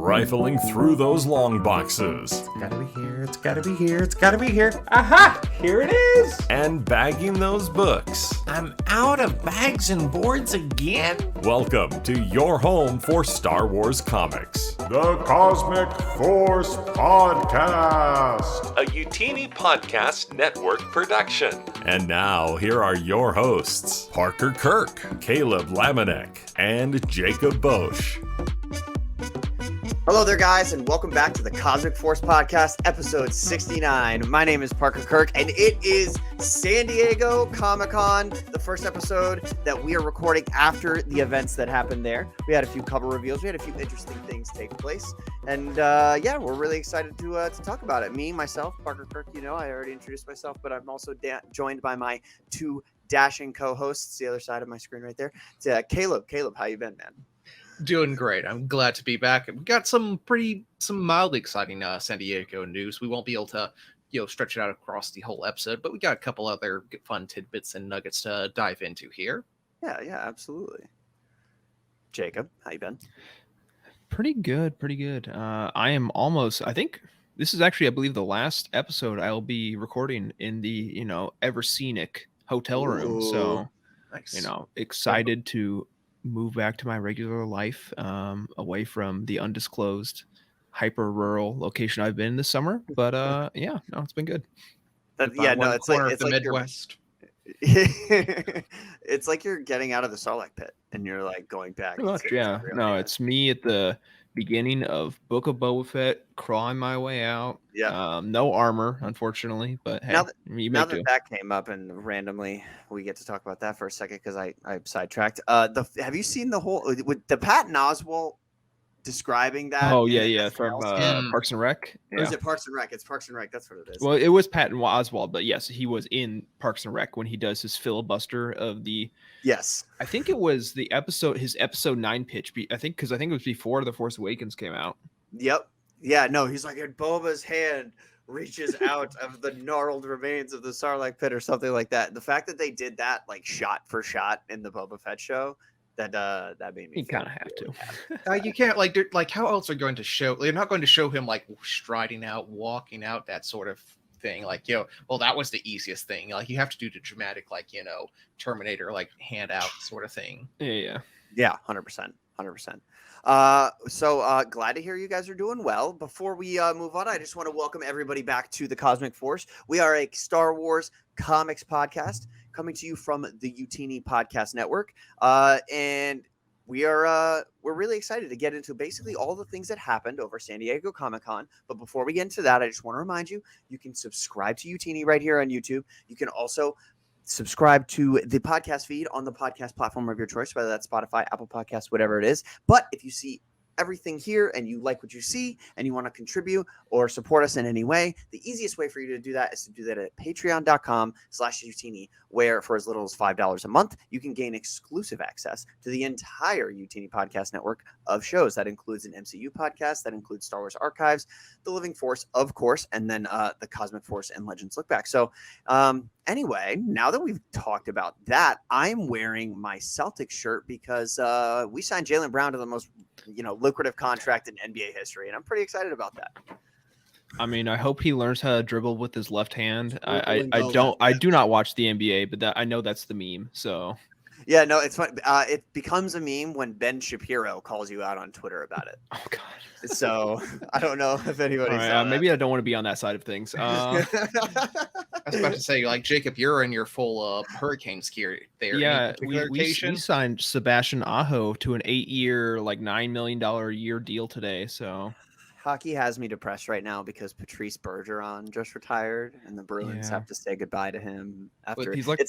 rifling through those long boxes. It's gotta be here, it's gotta be here, it's gotta be here. Aha! Here it is! And bagging those books. I'm out of bags and boards again? Welcome to your home for Star Wars comics. The Cosmic Force Podcast. A Youtini Podcast Network production. And now, here are your hosts, Parker Kirk, Caleb Lamanek, and Jacob Bosch. Hello there, guys, and welcome back to the Cosmic Force Podcast, episode 69. My name is Parker Kirk, and it is San Diego Comic-Con, the first episode that we are recording after the events that happened there. We had a few cover reveals. We had a few interesting things take place, and yeah, we're really excited to talk about it. Me, myself, Parker Kirk, I already introduced myself, but I'm also joined by my two dashing co-hosts, the other side of my screen right there. It's, Caleb. Caleb, how you been, man? Doing great. I'm glad to be back. We got some mildly exciting San Diego news. We won't be able to, stretch it out across the whole episode, but we got a couple other fun tidbits and nuggets to dive into here. Yeah, absolutely. Jacob, how you been? Pretty good. I am almost, I think this is actually, I believe, the last episode I'll be recording in the, ever scenic hotel room. Ooh, so, nice. excited to move back to my regular life, away from the undisclosed hyper rural location I've been this summer. But it's been good. It's like the Midwest. It's like you're getting out of the Sarlacc pit and you're like going back. Pretty much, yeah. No, it's me at the beginning of Book of Boba Fett, crawling my way out. Yeah. No armor, unfortunately, but hey, now that came up and randomly we get to talk about that for a second because I sidetracked. Have you seen the whole with the Patton Oswalt describing that? Oh yeah, from Parks and Rec. Or is it Parks and Rec? It's Parks and Rec. That's what it is. Well, it was Patton Oswalt, but yes, he was in Parks and Rec when he does his filibuster of the. Yes, I think it was his episode 9 pitch. I think it was before The Force Awakens came out. Yep. Yeah. No, he's like, and Boba's hand reaches out of the gnarled remains of the Sarlacc pit or something like that. The fact that they did that like shot for shot in the Boba Fett show. That made me. You kind of have to. You can't like how else are you going to show? They're not going to show him like striding out, walking out, that sort of thing. Like well, that was the easiest thing. Like you have to do the dramatic, like Terminator, like hand out sort of thing. Yeah. 100%. So glad to hear you guys are doing well. Before we move on, I just want to welcome everybody back to the Cosmic Force. We are a Star Wars comics podcast coming to you from the Youtini Podcast Network, and we're really excited to get into basically all the things that happened over San Diego Comic-Con. But before we get into that, I just want to remind you, you can subscribe to Youtini right here on YouTube. You can also subscribe to the podcast feed on the podcast platform of your choice, whether that's Spotify, Apple Podcasts, whatever it is. But if you see everything here and you like what you see and you want to contribute or support us in any way, the easiest way for you to do that is to do that at patreon.com/Youtini, where for as little as $5 a month, you can gain exclusive access to the entire Youtini Podcast Network of shows. That includes an MCU podcast, that includes Star Wars Archives, The Living Force, of course, and then the Cosmic Force and Legends Look Back. So anyway, now that we've talked about that, I'm wearing my Celtics shirt because we signed Jaylen Brown to the most lucrative contract in NBA history, and I'm pretty excited about that. I mean, I hope he learns how to dribble with his left hand. I do not watch the NBA, but I know that's the meme. So yeah, no, it's fun. It becomes a meme when Ben Shapiro calls you out on Twitter about it. Oh God. So I don't know if anybody saw that. Maybe I don't want to be on that side of things. I was about to say, like, Jacob, you're in your full hurricane skier there. Yeah, we signed Sebastian Aho to an 8-year, like $9 million a year deal today. So hockey has me depressed right now because Patrice Bergeron just retired, and the Bruins have to say goodbye to him after. He's like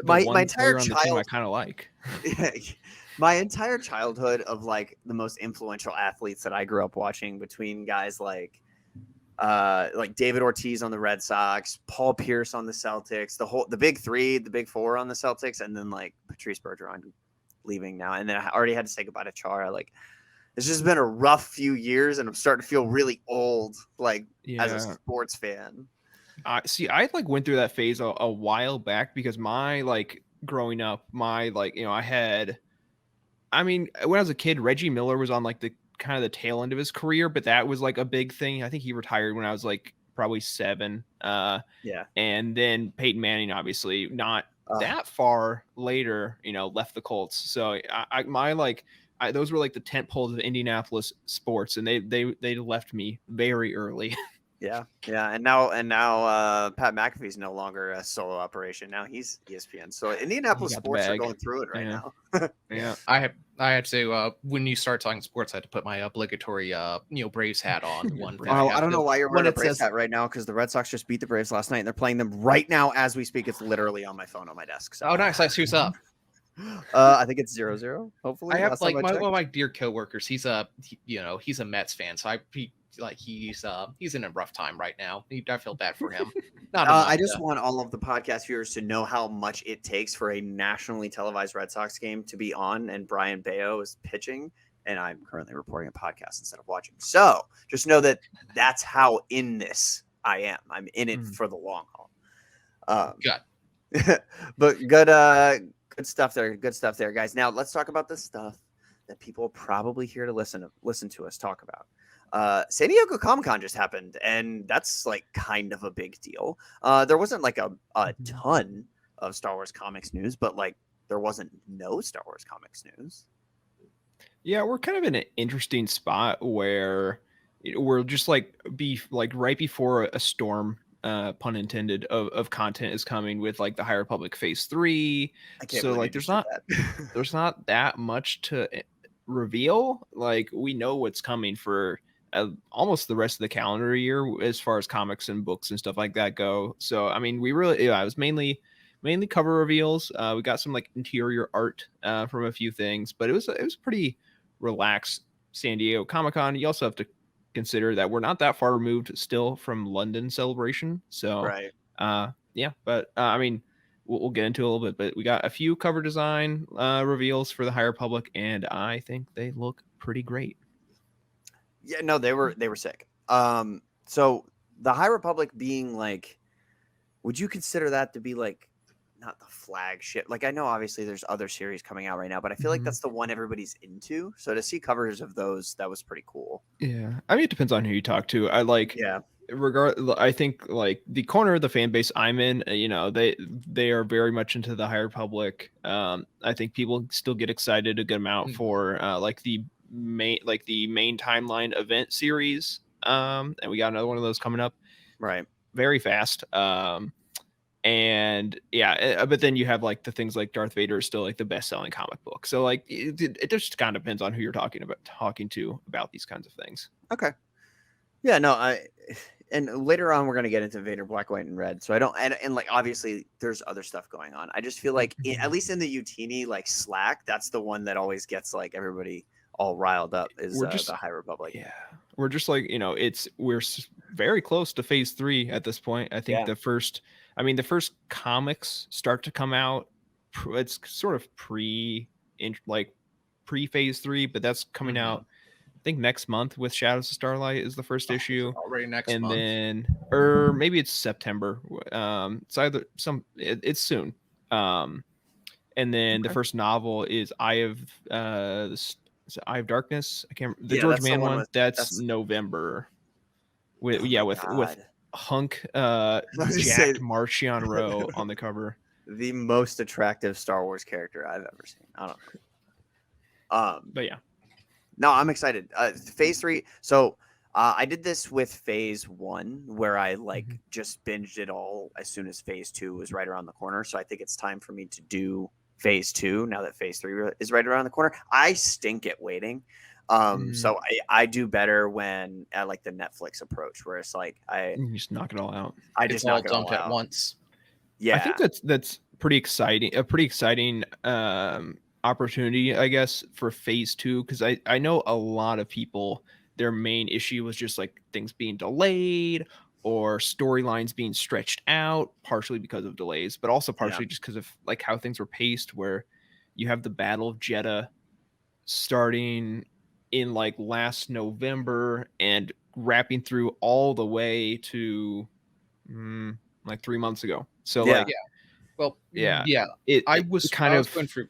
my entire childhood. I kind of like. My entire childhood of like the most influential athletes that I grew up watching, between guys like David Ortiz on the Red Sox, Paul Pierce on the Celtics, the big three, the big four on the Celtics, and then like Patrice Bergeron leaving now, and then I already had to say goodbye to Chara. Like, it's just been a rough few years, and I'm starting to feel really old, as a sports fan. I went through that phase a while back because my growing up, when I was a kid, Reggie Miller was on like the kind of the tail end of his career, but that was like a big thing. I think he retired when I was like probably 7. Yeah. And then Peyton Manning, obviously not that far later, left the Colts. So those were like the tent poles of Indianapolis sports, and they left me very early. Yeah. And now Pat McAfee's no longer a solo operation. Now he's ESPN. So Indianapolis sports are going through it right now. Yeah. I had to when you start talking sports, I had to put my obligatory Braves hat on. I don't know why you're wearing a Braves hat right now, because the Red Sox just beat the Braves last night and they're playing them right now as we speak. It's literally on my phone on my desk. So. Oh, nice! Who's up? I think it's 0-0. Hopefully, I have like one of my dear coworkers. He's a Mets fan, so he's in a rough time right now. I feel bad for him. I just want all of the podcast viewers to know how much it takes for a nationally televised Red Sox game to be on, and Brian Bayo is pitching, and I'm currently reporting a podcast instead of watching. So just know that's how in this I am. I'm in it for the long haul. Good. But good stuff there. Good stuff there, guys. Now let's talk about the stuff that people are probably here to listen to us talk about. San Diego Comic-Con just happened, and that's like kind of a big deal. There wasn't like a ton of Star Wars comics news, but like there wasn't no Star Wars comics news. Yeah, we're kind of in an interesting spot where we're just like right before a storm, pun intended, of content is coming with like the High Republic Phase 3. So like there's not that much to reveal. Like we know what's coming for almost the rest of the calendar year as far as comics and books and stuff like that go. So I mean, it was mainly cover reveals. We got some like interior art from a few things, but it was pretty relaxed San Diego Comic-Con. You also have to consider that we're not that far removed still from London Celebration. So right. But I mean, we'll get into it a little bit, but we got a few cover design reveals for the High Republic, and I think they look pretty great. Yeah, no, they were sick. So the High Republic being like, would you consider that to be like not the flagship? Like I know obviously there's other series coming out right now, but I feel like that's the one everybody's into. So to see covers of those, that was pretty cool. Yeah, I mean it depends on who you talk to. I think like the corner of the fan base I'm in, they are very much into the High Republic. I think people still get excited a good amount for the main timeline event series, and we got another one of those coming up right very fast. And yeah, but then you have like the things like Darth Vader is still like the best-selling comic book. So like it just kind of depends on who you're talking to about these kinds of things. Okay. Yeah, no, and later on we're going to get into Vader Black, White, and Red. So I don't, and like obviously there's other stuff going on. I just feel like at least in the Youtini like Slack, that's the one that always gets like everybody all riled up is the High Republic. Yeah, we're just like we're very close to Phase 3 at this point. I think the first comics start to come out. It's sort of pre Phase 3, but that's coming out I think next month with Shadows of Starlight is the first issue already next month, and then or maybe it's September. It's either it's soon. And then the first novel is Eye of Darkness. I can't. The George Mann one. That's November. With Hunk Jack Marchion Rowe on the cover. The most attractive Star Wars character I've ever seen. I don't know. But yeah. No, I'm excited. Phase 3. So I did this with Phase 1 where I just binged it all as soon as Phase 2 was right around the corner. So I think it's time for me to do Phase 2 now that Phase 3 is right around the corner. I stink at waiting. So I do better when I like the Netflix approach where it's like you just knock it all out. I just knock it all out at once. Yeah. I think that's pretty exciting. A pretty exciting opportunity, I guess, for Phase 2, because I know a lot of people, their main issue was just like things being delayed or storylines being stretched out, partially because of delays, but also partially just because of like how things were paced, where you have the Battle of Jeddah starting in like last November and wrapping through all the way to like 3 months ago. So I was going through.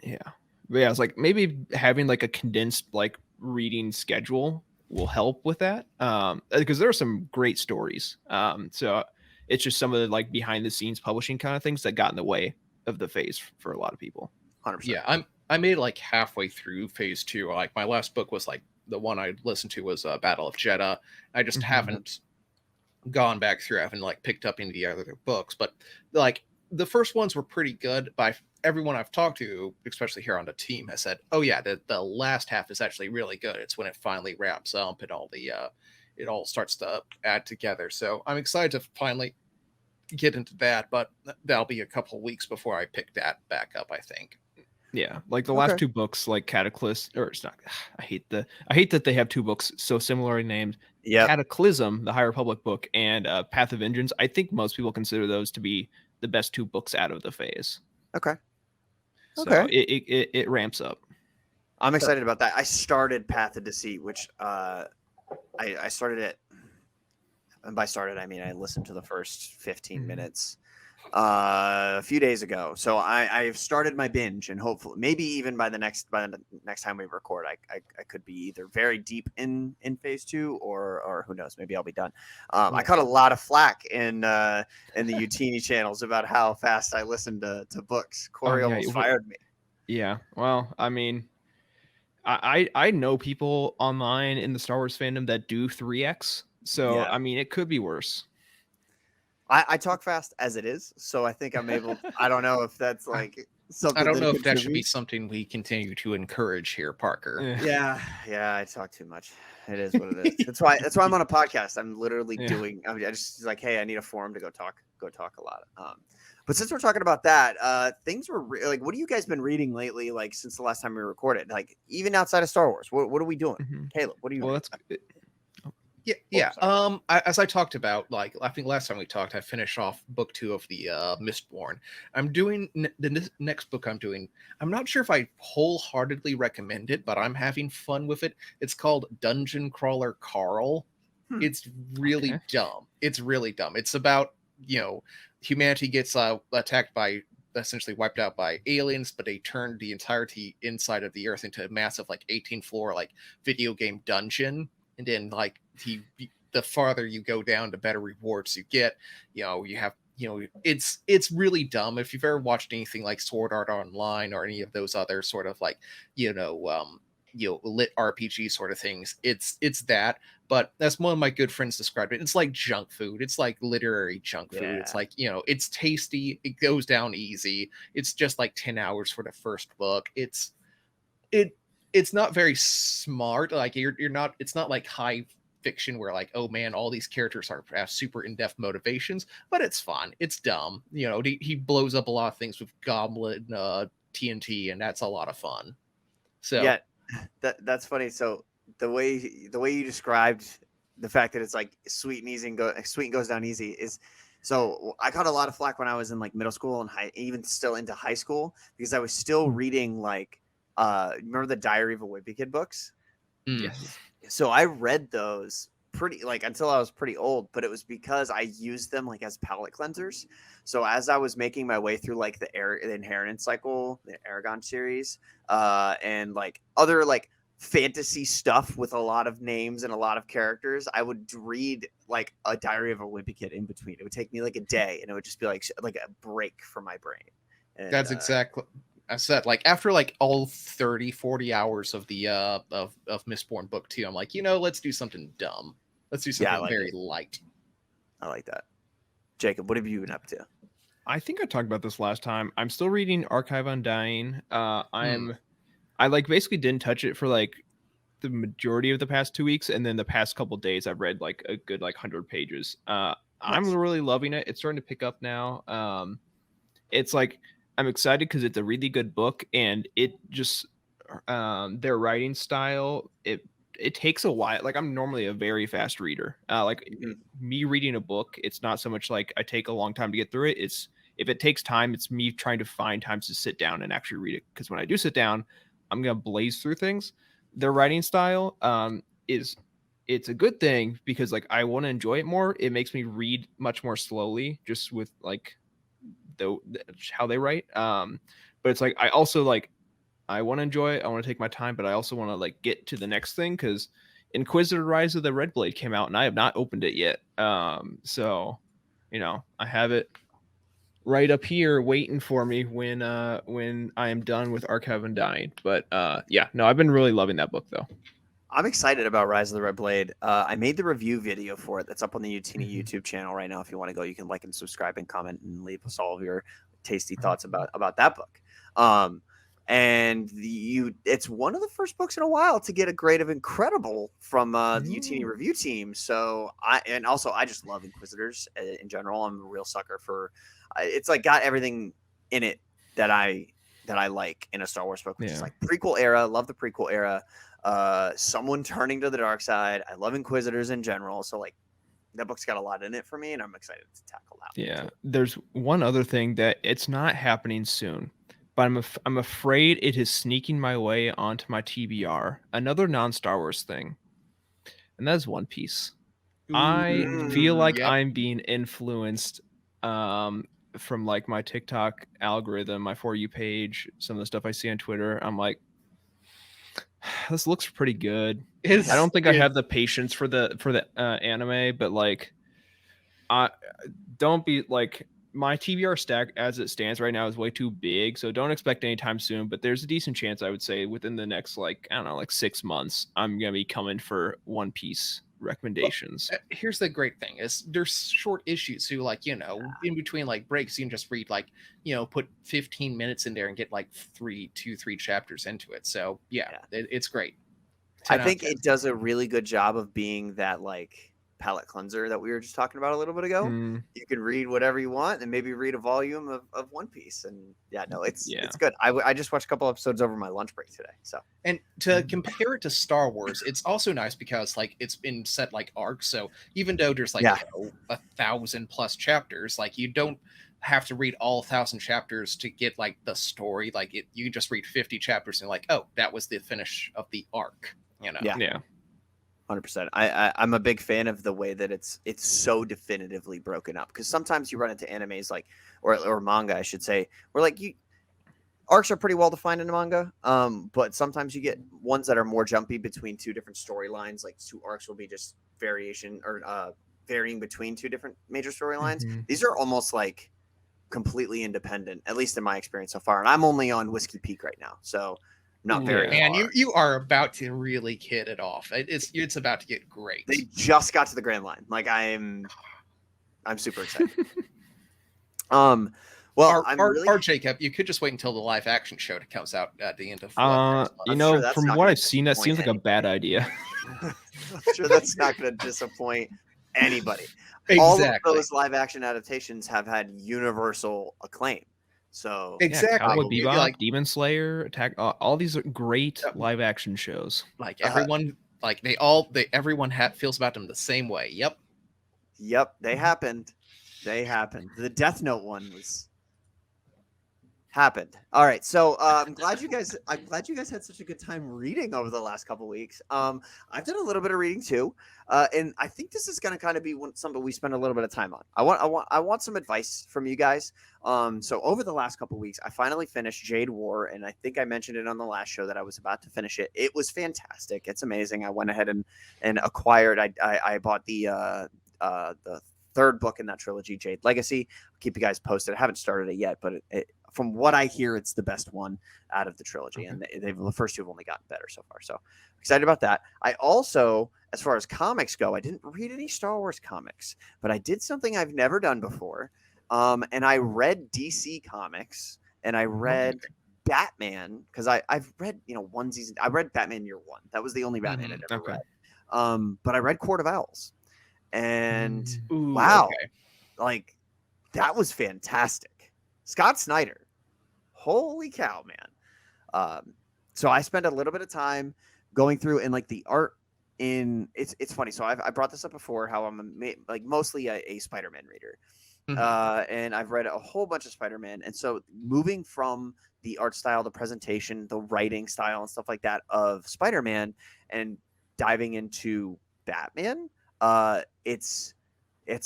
Yeah, it's like maybe having like a condensed like reading schedule will help with that, because there are some great stories. So it's just some of the like behind the scenes publishing kind of things that got in the way of the phase for a lot of people. 100%. Yeah, I made like halfway through phase 2. Like my last book was like the one I listened to was Battle of Jeddah. I just haven't gone back through. I haven't like picked up any of the other books, but like the first ones were pretty good. By everyone I've talked to, especially here on the team, has said, "Oh yeah, the last half is actually really good. It's when it finally wraps up and all the it all starts to add together." So I'm excited to finally get into that, but that'll be a couple of weeks before I pick that back up, I think. Yeah, like the last two books, like Cataclysm, or it's not. I hate that they have two books so similarly named. Yeah. Cataclysm, the High Republic book, and Path of Vengeance. I think most people consider those to be the best two books out of the phase. Okay. So Okay. it ramps up. I'm excited about that. I started Path of Deceit, which I started it. And by started, I mean I listened to the first 15 minutes a few days ago. So I've started my binge, and hopefully, maybe even by the next time we record, I could be either very deep in phase 2, or who knows, maybe I'll be done. I caught a lot of flack in the Youtini channels about how fast I listened to books. Corey almost fired me. Yeah, well, I mean, I know people online in the Star Wars fandom that do 3x. So, I mean, it could be worse. I talk fast as it is, so I think I'm able. I don't know if that's like something. I don't know if that should be something we continue to encourage here, Parker. Yeah, I talk too much. It is what it is. That's why I'm on a podcast. I'm literally doing. I just like, hey, I need a forum to go talk a lot. But since we're talking about that, things were like, what have you guys been reading lately? Like since the last time we recorded, like even outside of Star Wars, what are we doing? Caleb, what are you? Well, that's. Yeah. As I talked about, like I think last time we talked, I finished off book 2 of the Mistborn. I'm doing the next book. I'm not sure if I wholeheartedly recommend it, but I'm having fun with it. It's called Dungeon Crawler Carl. It's really dumb. It's really dumb. It's about humanity gets attacked by, essentially wiped out by aliens, but they turned the entirety inside of the earth into a massive like 18-floor like video game dungeon. And then like the farther you go down, the better rewards you get. You have, it's really dumb. If you've ever watched anything like Sword Art Online or any of those other sort of like, lit RPG sort of things, it's that. But as one of my good friends described it, it's like junk food. It's like literary junk food. It's like, it's tasty. It goes down easy. It's just like 10 hours for the first book. It's not very smart. Like it's not like high fiction where like, oh man, all these characters have super in-depth motivations, but it's fun. It's dumb. He blows up a lot of things with Goblin TNT, and that's a lot of fun. So yeah, that's funny. So the way you described the fact that it's like sweet and easy and sweet and goes down easy is. So I caught a lot of flack when I was in like middle school and even still into high school, because I was still reading like, remember the Diary of a Wimpy Kid books? Yes. So I read those pretty like until I was pretty old, but it was because I used them like as palate cleansers. So as I was making my way through like the Inheritance cycle, the Aragon series, and like other like fantasy stuff with a lot of names and a lot of characters, I would read like a Diary of a Wimpy Kid in between. It would take me like a day, and it would just be like a break for my brain. And, that's exactly. I said, like, after like all 30-40 hours of the of Mistborn book 2, I'm like, let's do something dumb. Let's do something very light. I like that. Jacob, what have you been up to? I think I talked about this last time. I'm still reading Archive Undying. I like basically didn't touch it for like the majority of the past 2 weeks, and then the past couple days I've read like a good like 100 pages. I'm really loving it. It's starting to pick up now. It's like, I'm excited because it's a really good book, and it just their writing style, it takes a while. Like, I'm normally a very fast reader. Me reading a book, it's not so much like I take a long time to get through it. It's if it takes time, it's me trying to find times to sit down and actually read it, because when I do sit down, I'm gonna blaze through things. Their writing style it's a good thing, because like I want to enjoy it more. It makes me read much more slowly, just with like how they write. But it's like I also like I want to enjoy it. I want to take my time, but I also want to like get to the next thing because Inquisitor Rise of the Red Blade came out and I have not opened it yet. So I have it right up here waiting for me when I am done with Archive Undying. But yeah, no, I've been really loving that book though. I'm excited about Rise of the Red Blade. I made the review video for it. That's up on the Youtini YouTube channel right now. If you want to go, you can like and subscribe and comment and leave us all of your tasty thoughts about that book. It's one of the first books in a while to get a grade of incredible from the Youtini review team. So I just love Inquisitors in general. I'm a real sucker for. It's like got everything in it that I like in a Star Wars book, which is like prequel era. Love the prequel era. Someone turning to the dark side. I love Inquisitors in general. So like that book's got a lot in it for me, and I'm excited to tackle that. Yeah, there's one other thing that it's not happening soon, but I'm afraid it is sneaking my way onto my TBR. Another non-Star Wars thing, and that is One Piece. I feel like I'm being influenced from like my TikTok algorithm, my For You page, some of the stuff I see on Twitter. I'm like, this looks pretty good. I don't think I have the patience for the anime, but like, I don't be like my TBR stack as it stands right now is way too big, so don't expect anytime soon. But there's a decent chance I would say within the next like 6 months, I'm gonna be coming for One Piece recommendations. Well, here's the great thing is there's short issues, so like in between like breaks you can just read like put 15 minutes in there and get like 3 chapters into it. So it's great. I think it does a really good job of being that like palette cleanser that we were just talking about a little bit ago. You can read whatever you want and maybe read a volume of One Piece, and it's good. I just watched a couple episodes over my lunch break today. So, and to compare it to Star Wars, it's also nice because like it's been set like arcs. So even though there's like 1,000+ chapters, like you don't have to read all 1,000 chapters to get like the story. Like you just read 50 chapters and like, oh, that was the finish of the arc. Yeah. 100%. I'm a big fan of the way that it's so definitively broken up, because sometimes you run into animes like or manga, I should say, where like arcs are pretty well defined in manga, but sometimes you get ones that are more jumpy between two different storylines. Like 2 arcs will be just varying between 2 different major storylines. These are almost like completely independent, at least in my experience so far. And I'm only on Whiskey Peak right now, so not very man, far. you are about to really hit it off. It's about to get great. They just got to the Grand Line. Like I'm super excited. Well, Jacob, you could just wait until the live action show comes out at the end of from what I've seen, that seems like a bad idea. I'm sure that's not going to disappoint anybody. Exactly. All of those live action adaptations have had universal acclaim. So exactly, Cowboy Bebop, like Demon Slayer, Attack, all these are great live action shows. Like everyone, everyone feels about them the same way. Yep, they happened. The Death Note one happened. All right, so I'm glad you guys had such a good time reading over the last couple weeks. I've done a little bit of reading too, and I think this is going to kind of be something we spend a little bit of time on. I want some advice from you guys. So over the last couple weeks, I finally finished Jade War, and I think I mentioned it on the last show that I was about to finish it. It was fantastic. It's amazing. I went ahead and acquired. I bought the 3rd book in that trilogy, Jade Legacy. I'll keep you guys posted. I haven't started it yet, but from what I hear, it's the best one out of the trilogy, and the first 2 have only gotten better so far. So excited about that. I also, as far as comics go, I didn't read any Star Wars comics, but I did something I've never done before, and I read DC comics, and I read Batman, because I've read one season. I read Batman Year One. That was the only Batman I'd ever read. But I read Court of Owls, and like that was fantastic. Scott Snyder, holy cow, man. So I spent a little bit of time going through, and like the art in it's funny. So I brought this up before, how I'm mostly a Spider-Man reader. And I've read a whole bunch of Spider-Man. And so moving from the art style, the presentation, the writing style and stuff like that of Spider-Man and diving into Batman, it's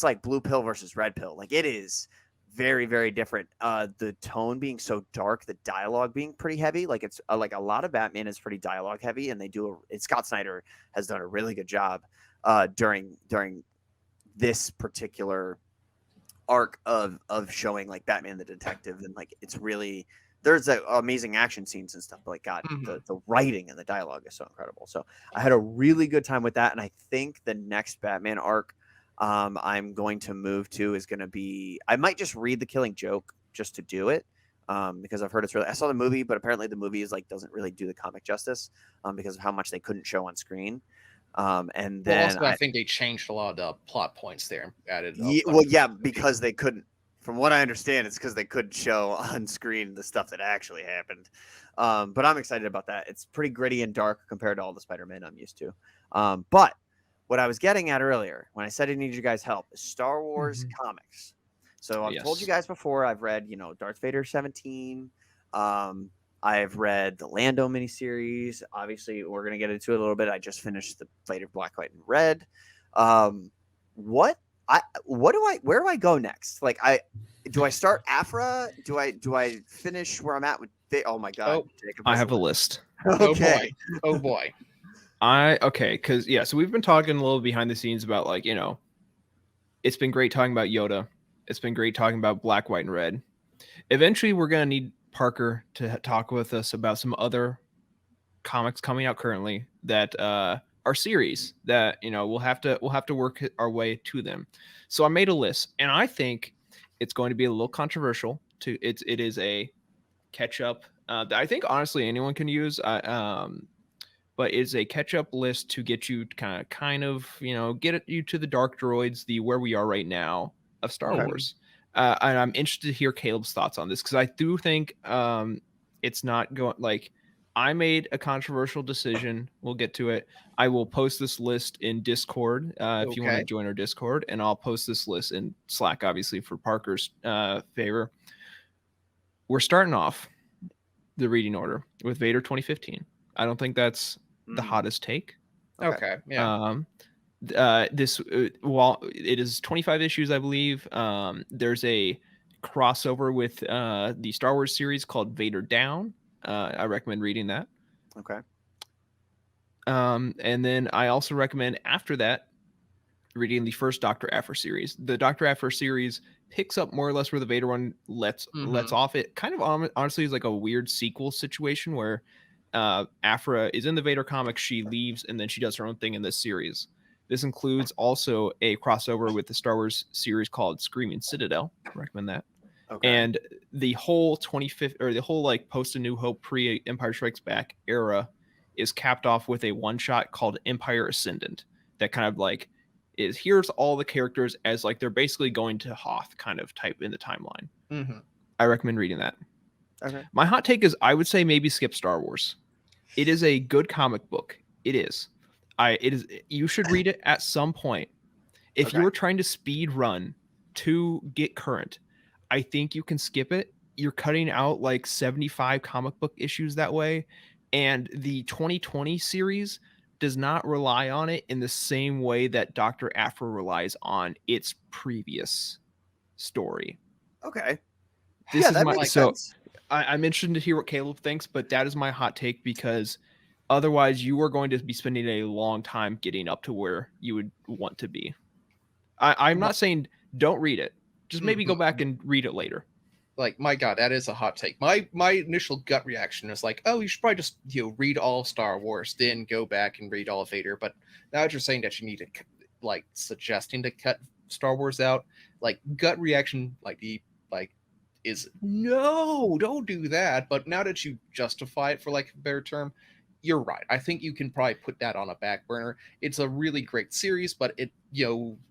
like blue pill versus red pill. Like it is very, very different. The tone being so dark, the dialogue being pretty heavy. Like it's like a lot of Batman is pretty dialogue heavy, and Scott Snyder has done a really good job during this particular arc of showing like Batman the detective, and like it's really there's amazing action scenes and stuff. But like God, the writing and the dialogue is so incredible. So I had a really good time with that, and I think the next Batman arc I'm going to move to is going to be I might just read The Killing Joke just to do it. Because I've heard it's really I saw the movie, but apparently the movie is like doesn't really do the comic justice because of how much they couldn't show on screen. And then also, I think they changed a lot of the plot points there and added. Because they couldn't. From what I understand, it's because they couldn't show on screen the stuff that actually happened. But I'm excited about that. It's pretty gritty and dark compared to all the Spider-Man I'm used to. But what I was getting at earlier when I said I need you guys' help is Star Wars comics. So I've told you guys before. I've read, Darth Vader 17. I've read the Lando miniseries. Obviously, we're gonna get into it a little bit. I just finished the Vader Black, White, and Red. Where do I go next? Like, do I start Afra? Do I finish where I'm at with? Oh my God, Jacob, I have a list. Okay. Oh boy. Because so we've been talking a little behind the scenes about like it's been great talking about Yoda. It's been great talking about Black, White, and Red. Eventually, we're gonna need Parker to talk with us about some other comics coming out currently that are series that we'll have to work our way to them. So I made a list, and I think it's going to be a little controversial. It is a catch up that I think honestly anyone can use. But it's a catch up list to get you kind of get you to the Dark Droids, the where we are right now of Star Wars. And I'm interested to hear Caleb's thoughts on this because I do think it's not going like I made a controversial decision. We'll get to it. I will post this list in Discord if you want to join our Discord, and I'll post this list in Slack, obviously, for Parker's favor. We're starting off the reading order with Vader 2015. I don't think that's the hottest take. Okay. Yeah. This while it is 25 issues, I believe. There's a crossover with the Star Wars series called Vader Down. I recommend reading that. Okay. And then I also recommend after that reading the first Dr. Aphra series. The Dr. Aphra series picks up more or less where the Vader one lets off. It kind of honestly is like a weird sequel situation where Aphra is in the Vader comics, she leaves, and then she does her own thing in this series. This includes also a crossover with the Star Wars series called Screaming Citadel. I recommend that. Okay. And the whole 25th or the whole like post A New Hope pre Empire Strikes Back era is capped off with a one shot called Empire Ascendant that kind of like is here's all the characters as like they're basically going to Hoth kind of type in the timeline. I recommend reading that. Okay. My hot take is I would say maybe skip Star Wars. It is a good comic book. It is. You should read it at some point. If you were trying to speed run to get current, I think you can skip it. You're cutting out like 75 comic book issues that way. And the 2020 series does not rely on it in the same way that Dr. Aphra relies on its previous story. Okay. That makes sense. I'm interested to hear what Caleb thinks, but that is my hot take because otherwise you are going to be spending a long time getting up to where you would want to be. I'm not saying don't read it. Just maybe go back and read it later. Like, my God, that is a hot take. My initial gut reaction is like, oh, you should probably just read all of Star Wars, then go back and read all of Vader. But now that you're saying that you need to like suggesting to cut Star Wars out, like gut reaction, is no, don't do that. But now that you justify it for like a better term, you're right. I think you can probably put that on a back burner. It's a really great series, but it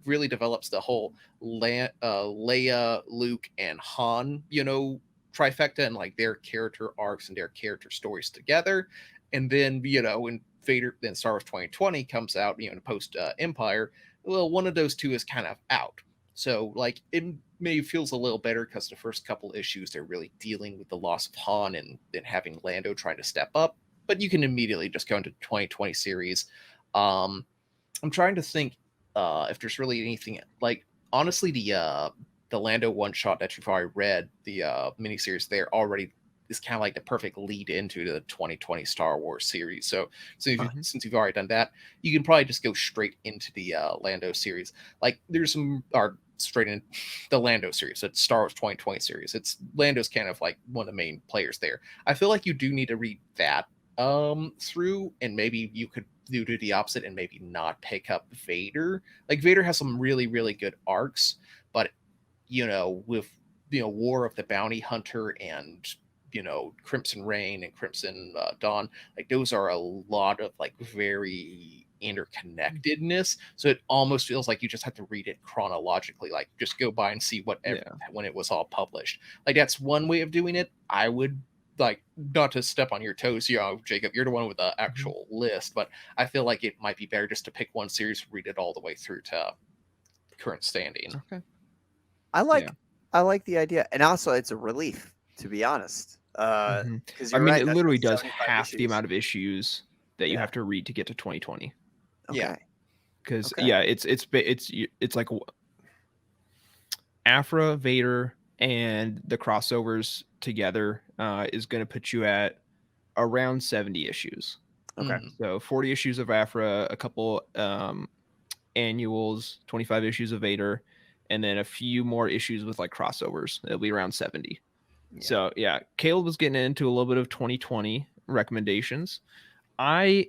really develops the whole Leia, Luke, and Han trifecta and like their character arcs and their character stories together. And then when Vader, then Star Wars 2020 comes out, post Empire, well, one of those two is kind of out. So like it maybe feels a little better because the first couple issues they're really dealing with the loss of Han and then having Lando trying to step up. But you can immediately just go into the 2020 series. I'm trying to think if there's really anything like honestly the the Lando one shot that you've already read, the miniseries there already is kind of like the perfect lead into the 2020 Star Wars series. So since you've already done that, you can probably just go straight into the Lando series. Like there's some are straight in the Lando series. It's Star Wars 2020 series. It's Lando's kind of like one of the main players there. I feel like you do need to read that through, and maybe you could do the opposite and maybe not pick up Vader. Like Vader has some really, really good arcs, but with War of the Bounty Hunter and Crimson Reign and Crimson Dawn, like those are a lot of like very interconnectedness, so it almost feels like you just have to read it chronologically, like just go by and see when it was all published. Like that's one way of doing it. I would like, not to step on your toes, Jacob, you're the one with the actual list, but I feel like it might be better just to pick one series, read it all the way through to current standing. Okay. I like the idea, and also it's a relief, to be honest. Because I mean, right, it that's literally like does 75 half the issues. amount of issues that you have to read to get to 2020. Okay. Yeah. Because Okay. it's like Afra, Vader, and the crossovers together is going to put you at around 70 issues. Okay. So 40 issues of Afra, a couple annuals, 25 issues of Vader, and then a few more issues with like crossovers. It'll be around 70. Yeah. So yeah, Caleb was getting into a little bit of 2020 recommendations. I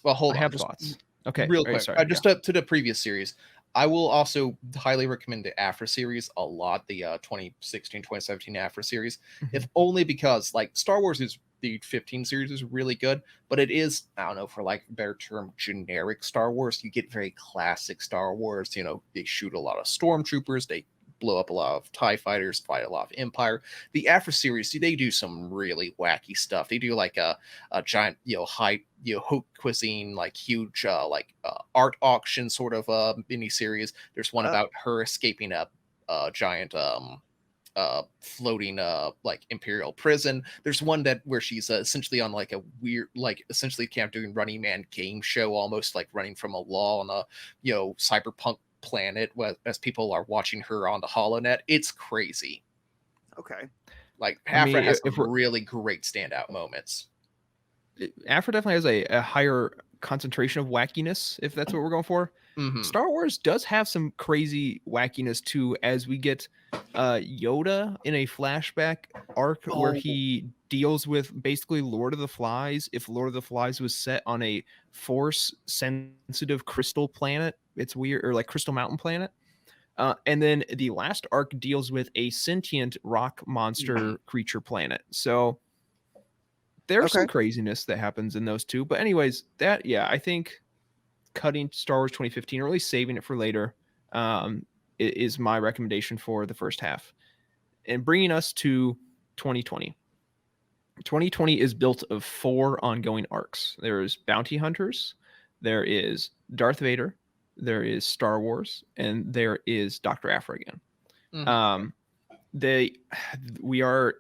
Hold on, have just thoughts. Okay, real all right, quick. sorry, Just up to the previous series, I will also highly recommend the Afra series a lot, the 2016, 2017 Afra series, if only because like Star Wars is the 15 series is really good, but it is, I don't know, for like a better term, generic Star Wars. You get very classic Star Wars. They shoot a lot of stormtroopers, they blow up a lot of TIE fighters, fight a lot of Empire. The Afra series, they do some really wacky stuff. They do like a giant, high, haute cuisine, like huge, art auction sort of mini series. There's one about her escaping a giant floating like imperial prison. There's one where she's essentially on like a weird, like essentially kind of doing Running Man game show, almost like running from a law on a cyberpunk planet as people are watching her on the HoloNet. It's crazy. Okay. Like Afra has if some really great standout moments. Afra definitely has a higher concentration of wackiness, if that's what we're going for. Star Wars does have some crazy wackiness too, as we get Yoda in a flashback arc where he deals with basically Lord of the Flies. If Lord of the Flies was set on a force sensitive crystal planet, it's weird, or like Crystal Mountain planet. And then the last arc deals with a sentient rock monster creature planet. So there's some craziness that happens in those two. But anyways, I think cutting Star Wars 2015, or at least saving it for later, is my recommendation for the first half. And bringing us to 2020. 2020 is built of 4 ongoing arcs. There is Bounty Hunters, there is Darth Vader, there is Star Wars, and there is Dr. Aphra again. We are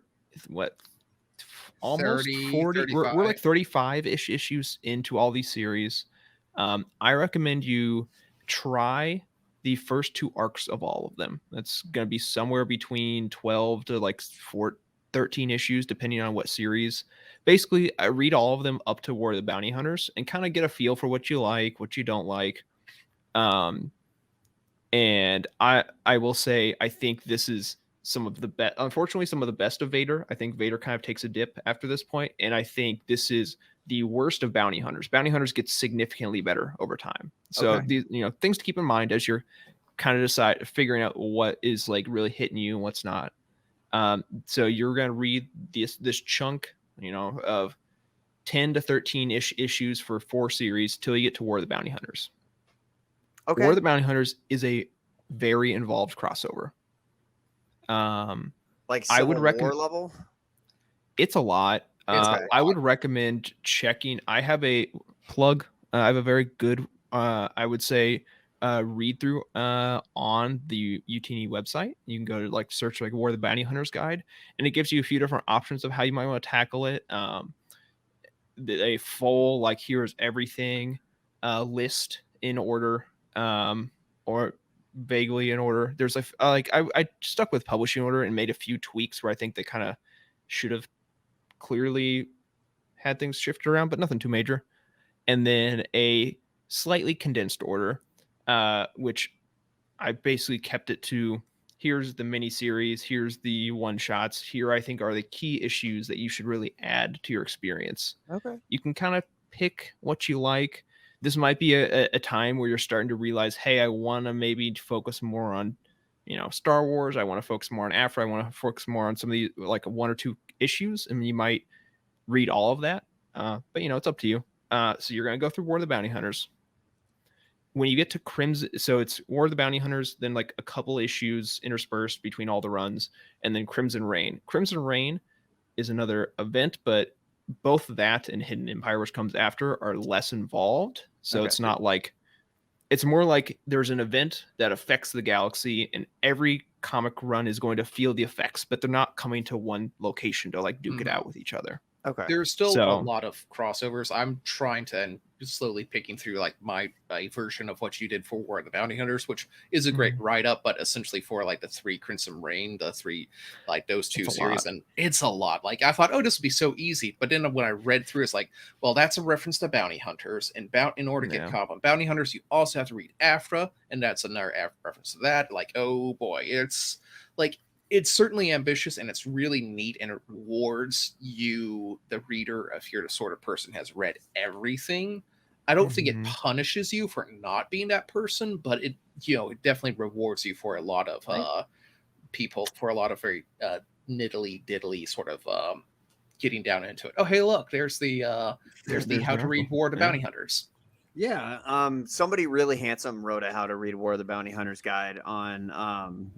almost 40. We're like 35-ish issues into all these series. I recommend you try the first 2 arcs of all of them. That's going to be somewhere between 12 to like 13 issues, depending on what series. Basically, I read all of them up to War of the Bounty Hunters and kind of get a feel for what you like, what you don't like. And I will say, I think this is some of the best, unfortunately, some of the best of Vader. I think Vader kind of takes a dip after this point, and I think this is the worst of Bounty Hunters. Bounty Hunters get significantly better over time. So these, things to keep in mind as you're kind of figuring out what is like really hitting you and what's not. So you're going to read this chunk, of 10 to 13-ish issues for 4 series till you get to War of the Bounty Hunters. Okay. War of the Bounty Hunters is a very involved crossover. Like I would recommend War level. It's a lot. I would recommend checking. I have a plug. I have a very good, I would say, read through on the Youtini website. You can go to like search like War of the Bounty Hunters guide, and it gives you a few different options of how you might want to tackle it. A full here's everything list in order, or vaguely in order. There's I stuck with publishing order and made a few tweaks where I think they kind of should have clearly had things shifted around, but nothing too major. And then a slightly condensed order, which I basically kept it to: here's the mini series, here's the one shots, here I think are the key issues that you should really add to your experience. Okay. You can kind of pick what you like. This might be a time where you're starting to realize, hey, I want to maybe focus more on, Star Wars. I want to focus more on Afro. I want to focus more on some of these, like one or two issues, and you might read all of that. But it's up to you. So you're going to go through War of the Bounty Hunters. When you get to Crimson, so it's War of the Bounty Hunters, then like a couple issues interspersed between all the runs, and then Crimson Reign. Crimson Reign is another event, but both that and Hidden Empire, which comes after, are less involved. So It's not like, it's more like there's an event that affects the galaxy, and every comic run is going to feel the effects, but they're not coming to one location to like duke it out with each other. Okay. There's still a lot of crossovers. I'm trying to, and slowly picking through like my version of what you did for War of the Bounty Hunters, which is a great write-up, but essentially for like the 3 Crimson Reign, the 3, like those 2 series, and it's a lot. Like I thought, oh, this would be so easy, but then when I read through, it's like, well, that's a reference to Bounty Hunters, and in order to get caught on Bounty Hunters, you also have to read Afra, and that's another reference to that. Like, oh boy, it's like, it's certainly ambitious, and it's really neat, and it rewards you, the reader, if you're the sort of person who has read everything. I don't think it punishes you for not being that person, but it definitely rewards you for a lot of people, for a lot of very niddly diddly sort of getting down into it. Oh, hey, look, there's the How to Read War of the Bounty Hunters. Yeah, somebody really handsome wrote a How to Read War of the Bounty Hunters guide on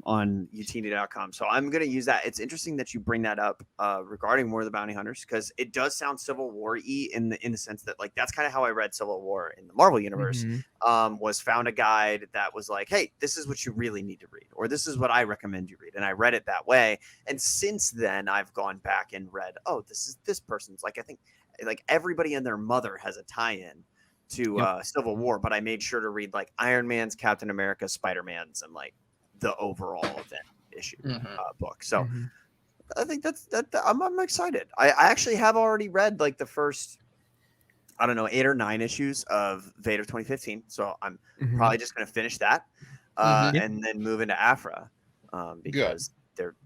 Youtini.com. So I'm going to use that. It's interesting that you bring that up regarding War of the Bounty Hunters, because it does sound Civil War-y in the sense that, like, that's kind of how I read Civil War in the Marvel Universe. Was found a guide that was like, hey, this is what you really need to read, or this is what I recommend you read. And I read it that way. And since then, I've gone back and read, oh, this person's, like, I think like everybody and their mother has a tie-in to Civil War, but I made sure to read like Iron Man's, Captain America, Spider-Man's, and like the overall event issue book. So I think I'm excited. I actually have already read like the first, I don't know, 8 or 9 issues of Vader 2015. So I'm probably just going to finish that and then move into Afra because they're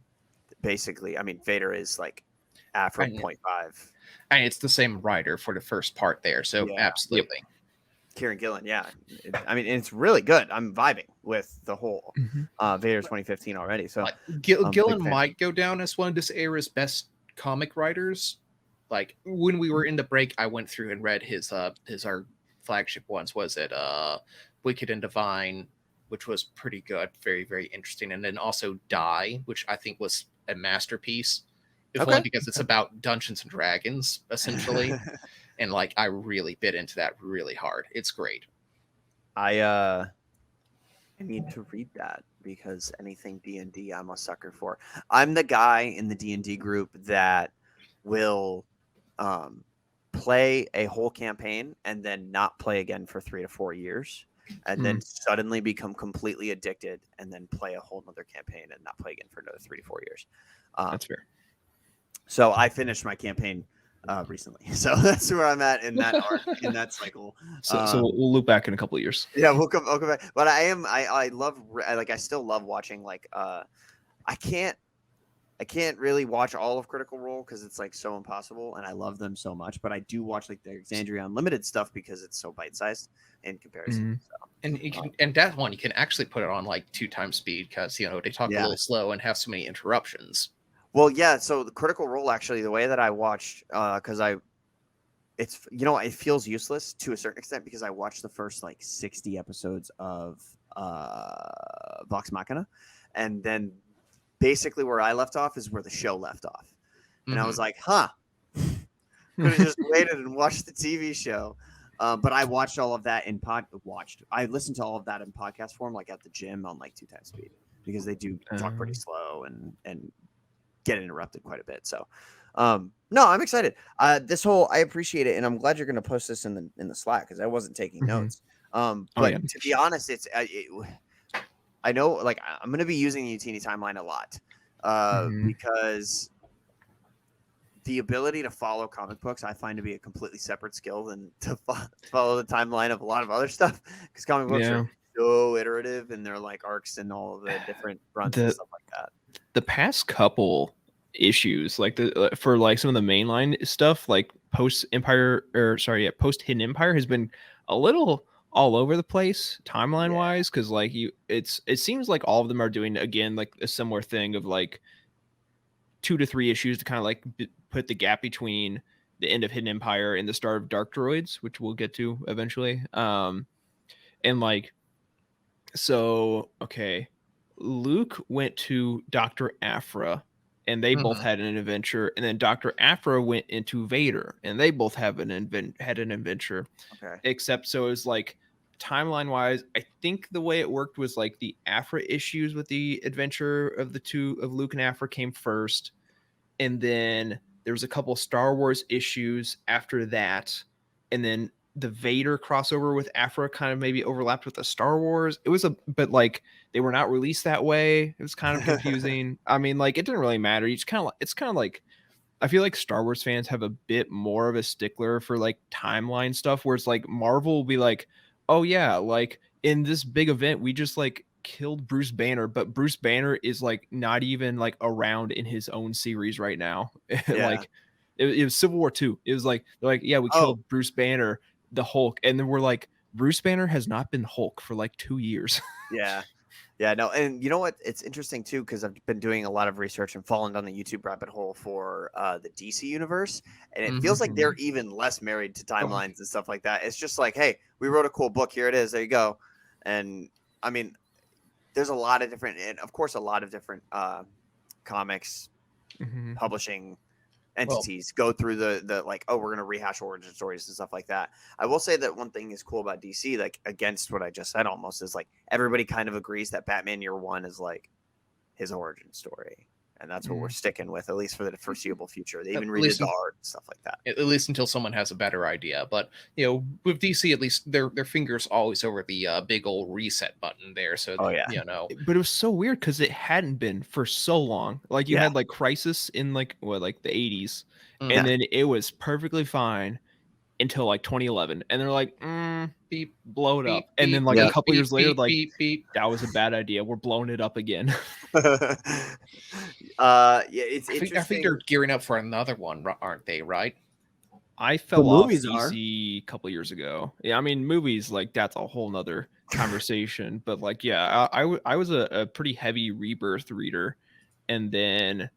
basically, I mean, Vader is like Afra 0.5. And it's the same writer for the first part there. So absolutely. Kieran Gillen. Yeah. It's really good. I'm vibing with the whole Vader 2015 already. So Gillen might go down as one of this era's best comic writers. Like when we were in the break, I went through and read his our flagship ones. Was it Wicked and Divine, which was pretty good. Very, very interesting. And then also Die, which I think was a masterpiece. If only because it's about Dungeons and Dragons, essentially. And like I really bit into that really hard. It's great. I need to read that because anything D&D I'm a sucker for. I'm the guy in the D&D group that will play a whole campaign and then not play again for 3 to 4 years, and then suddenly become completely addicted and then play a whole nother campaign and not play again for another 3 to 4 years. That's fair. So I finished my campaign recently, so that's where I'm at in that arc, in that cycle. So we'll loop back in a couple of years. Yeah, we'll come back. But I still love watching. Like, I can't really watch all of Critical Role because it's like so impossible, and I love them so much. But I do watch like the Exandria Unlimited stuff because it's so bite sized in comparison. So, and that one you can actually put it on like 2 times speed because they talk a little slow and have so many interruptions. Well, yeah. So the Critical Role, actually, the way that I watched, because it's it feels useless to a certain extent because I watched the first like 60 episodes of Vox Machina, and then basically where I left off is where the show left off, and I was like, could have just waited and watched the TV show. But I watched all of that I listened to all of that in podcast form, like at the gym on like 2 times speed because they do talk pretty slow and get interrupted quite a bit. So no, I'm excited. I appreciate it, and I'm glad you're going to post this in the Slack because I wasn't taking notes. But to be honest, I know, like, I'm going to be using the Youtini timeline a lot because the ability to follow comic books I find to be a completely separate skill than to follow the timeline of a lot of other stuff, because comic books Yeah. are so iterative and they're like arcs and all of the different runs and stuff like that. The past couple issues, like for like some of the mainline stuff, like post Hidden Empire has been a little all over the place timeline wise, because like it seems like all of them are doing again like a similar thing of like 2 to 3 issues to kind of like put the gap between the end of Hidden Empire and the start of Dark Droids, which we'll get to eventually. And like, so okay, Luke went to Dr. Aphra and they both had an adventure, and then Dr. Aphra went into Vader and they both had an adventure. Okay. Except so it was like timeline wise, I think the way it worked was like the Aphra issues with the adventure of the two of Luke and Aphra came first, and then there was a couple Star Wars issues after that, and then the Vader crossover with Aphra kind of maybe overlapped with the Star Wars. It was but like they were not released that way. It was kind of confusing. I mean, like it didn't really matter. It's kind of like I feel like Star Wars fans have a bit more of a stickler for like timeline stuff, where it's like Marvel will be like, oh yeah, like in this big event we just like killed Bruce Banner, but Bruce Banner is like not even like around in his own series right now. Like it was Civil War 2. It was like they're like, yeah, we killed Bruce Banner, the Hulk, and then we're like, Bruce Banner has not been Hulk for like 2 years. Yeah, no, and you know what? It's interesting too, because I've been doing a lot of research and fallen down the YouTube rabbit hole for the DC universe, and it feels like they're even less married to timelines and stuff like that. It's just like, hey, we wrote a cool book, here it is, there you go. And I mean, there's a lot of different, and of course, a lot of different comics publishing entities go through the like, oh, we're going to rehash origin stories and stuff like that. I will say that one thing is cool about DC, like against what I just said almost, is like everybody kind of agrees that Batman Year One is like his origin story. And that's what we're sticking with, at least for the foreseeable future. They even redid the art and stuff like that. At least until someone has a better idea. But, you know, with DC, at least their fingers always over the big old reset button there. So, you know. But it was so weird because it hadn't been for so long. Like you had like Crisis in like, like the 80s. And then it was perfectly fine until like 2011. And they're like, beep, blow it beep, up. And then like a couple years later, like, that was a bad idea. We're blowing it up again. It's interesting. I think they're gearing up for another one, aren't they? Right? I fell off DC a couple years ago. Yeah, I mean, movies, like that's a whole nother conversation. But like, yeah, I was a pretty heavy Rebirth reader, and then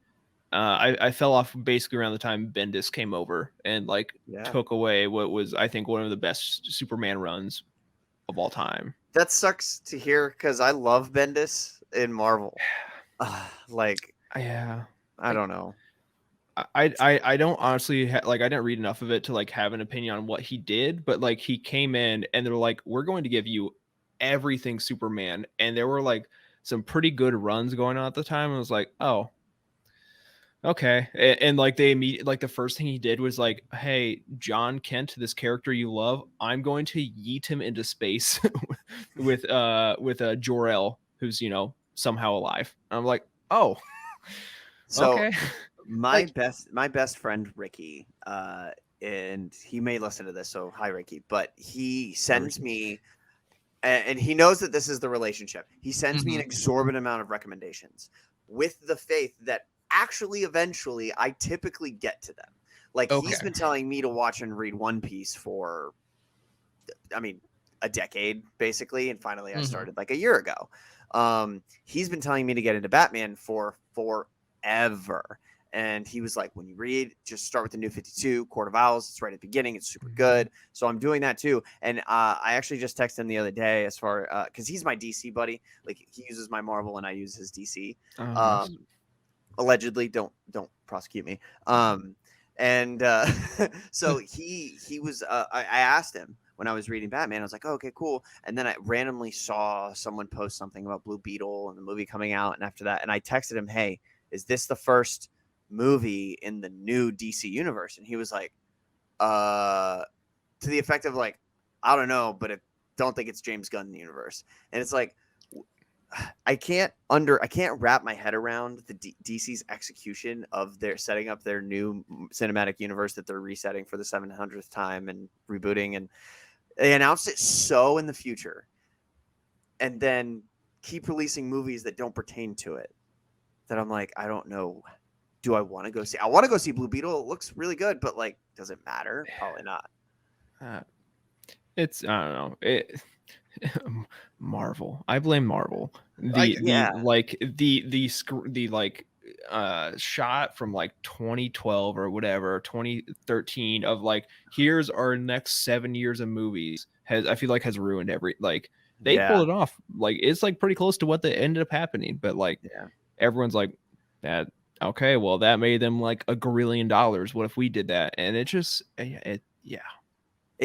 I fell off basically around the time Bendis came over and like took away what was, I think, one of the best Superman runs of all time. That sucks to hear because I love Bendis in Marvel. I don't know. I don't honestly like, I didn't read enough of it to like have an opinion on what he did, but like he came in and they're like, we're going to give you everything Superman, and there were like some pretty good runs going on at the time. I was like, oh, okay. And like they immediately, like the first thing he did was like, hey, John Kent, this character you love, I'm going to yeet him into space with Jor-El, who's, you know, somehow alive. And I'm like, oh, so okay. My best friend Ricky, and he may listen to this, so hi Ricky, but he sends me, and he knows that this is the relationship. He sends me an exorbitant amount of recommendations with the faith that actually eventually I typically get to them. Like he's been telling me to watch and read One Piece for, I mean, a decade basically, and finally I started like a year ago. He's been telling me to get into Batman for forever. And he was like, when you read, just start with the New 52, Court of Owls. It's right at the beginning. It's super good. So I'm doing that too. And I actually just texted him the other day as far, because he's my DC buddy. Like he uses my Marvel and I use his DC. Allegedly, don't prosecute me. So he was, I asked him when I was reading Batman, I was like, oh, okay, cool. And then I randomly saw someone post something about Blue Beetle and the movie coming out. And after that, and I texted him, hey, is this the first movie in the new DC universe? And he was like, to the effect of like, I don't know, but I don't think it's James Gunn in the universe. And it's like, I can't wrap my head around the DC's execution of their setting up their new cinematic universe that they're resetting for the 700th time and rebooting, and they announced it so in the future, and then keep releasing movies that don't pertain to it. That I'm like, I don't know. Do I want to go see? I want to go see Blue Beetle. It looks really good, but like, does it matter? Probably not. It's I don't know. Marvel. I blame Marvel. Shot from like 2012 or whatever, 2013 of like, here's our next 7 years of movies I feel like has ruined they pulled it off. Like it's like pretty close to what they ended up happening, but like everyone's like that. Okay, well that made them like $1 gazillion. What if we did that? And it just it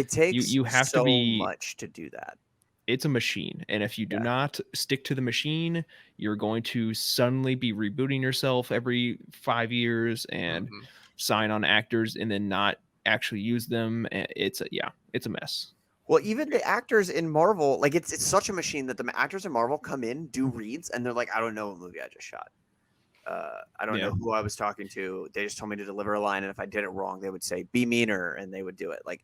takes you have so to be much to do that. It's a machine, and if you do not stick to the machine, you're going to suddenly be rebooting yourself every 5 years and sign on actors and then not actually use them. It's a mess. Well, even the actors in Marvel, like it's such a machine that the actors in Marvel come in, do reads, and they're like, I don't know what movie I just shot. I don't know who I was talking to. They just told me to deliver a line, and if I did it wrong, they would say, be meaner, and they would do it. Like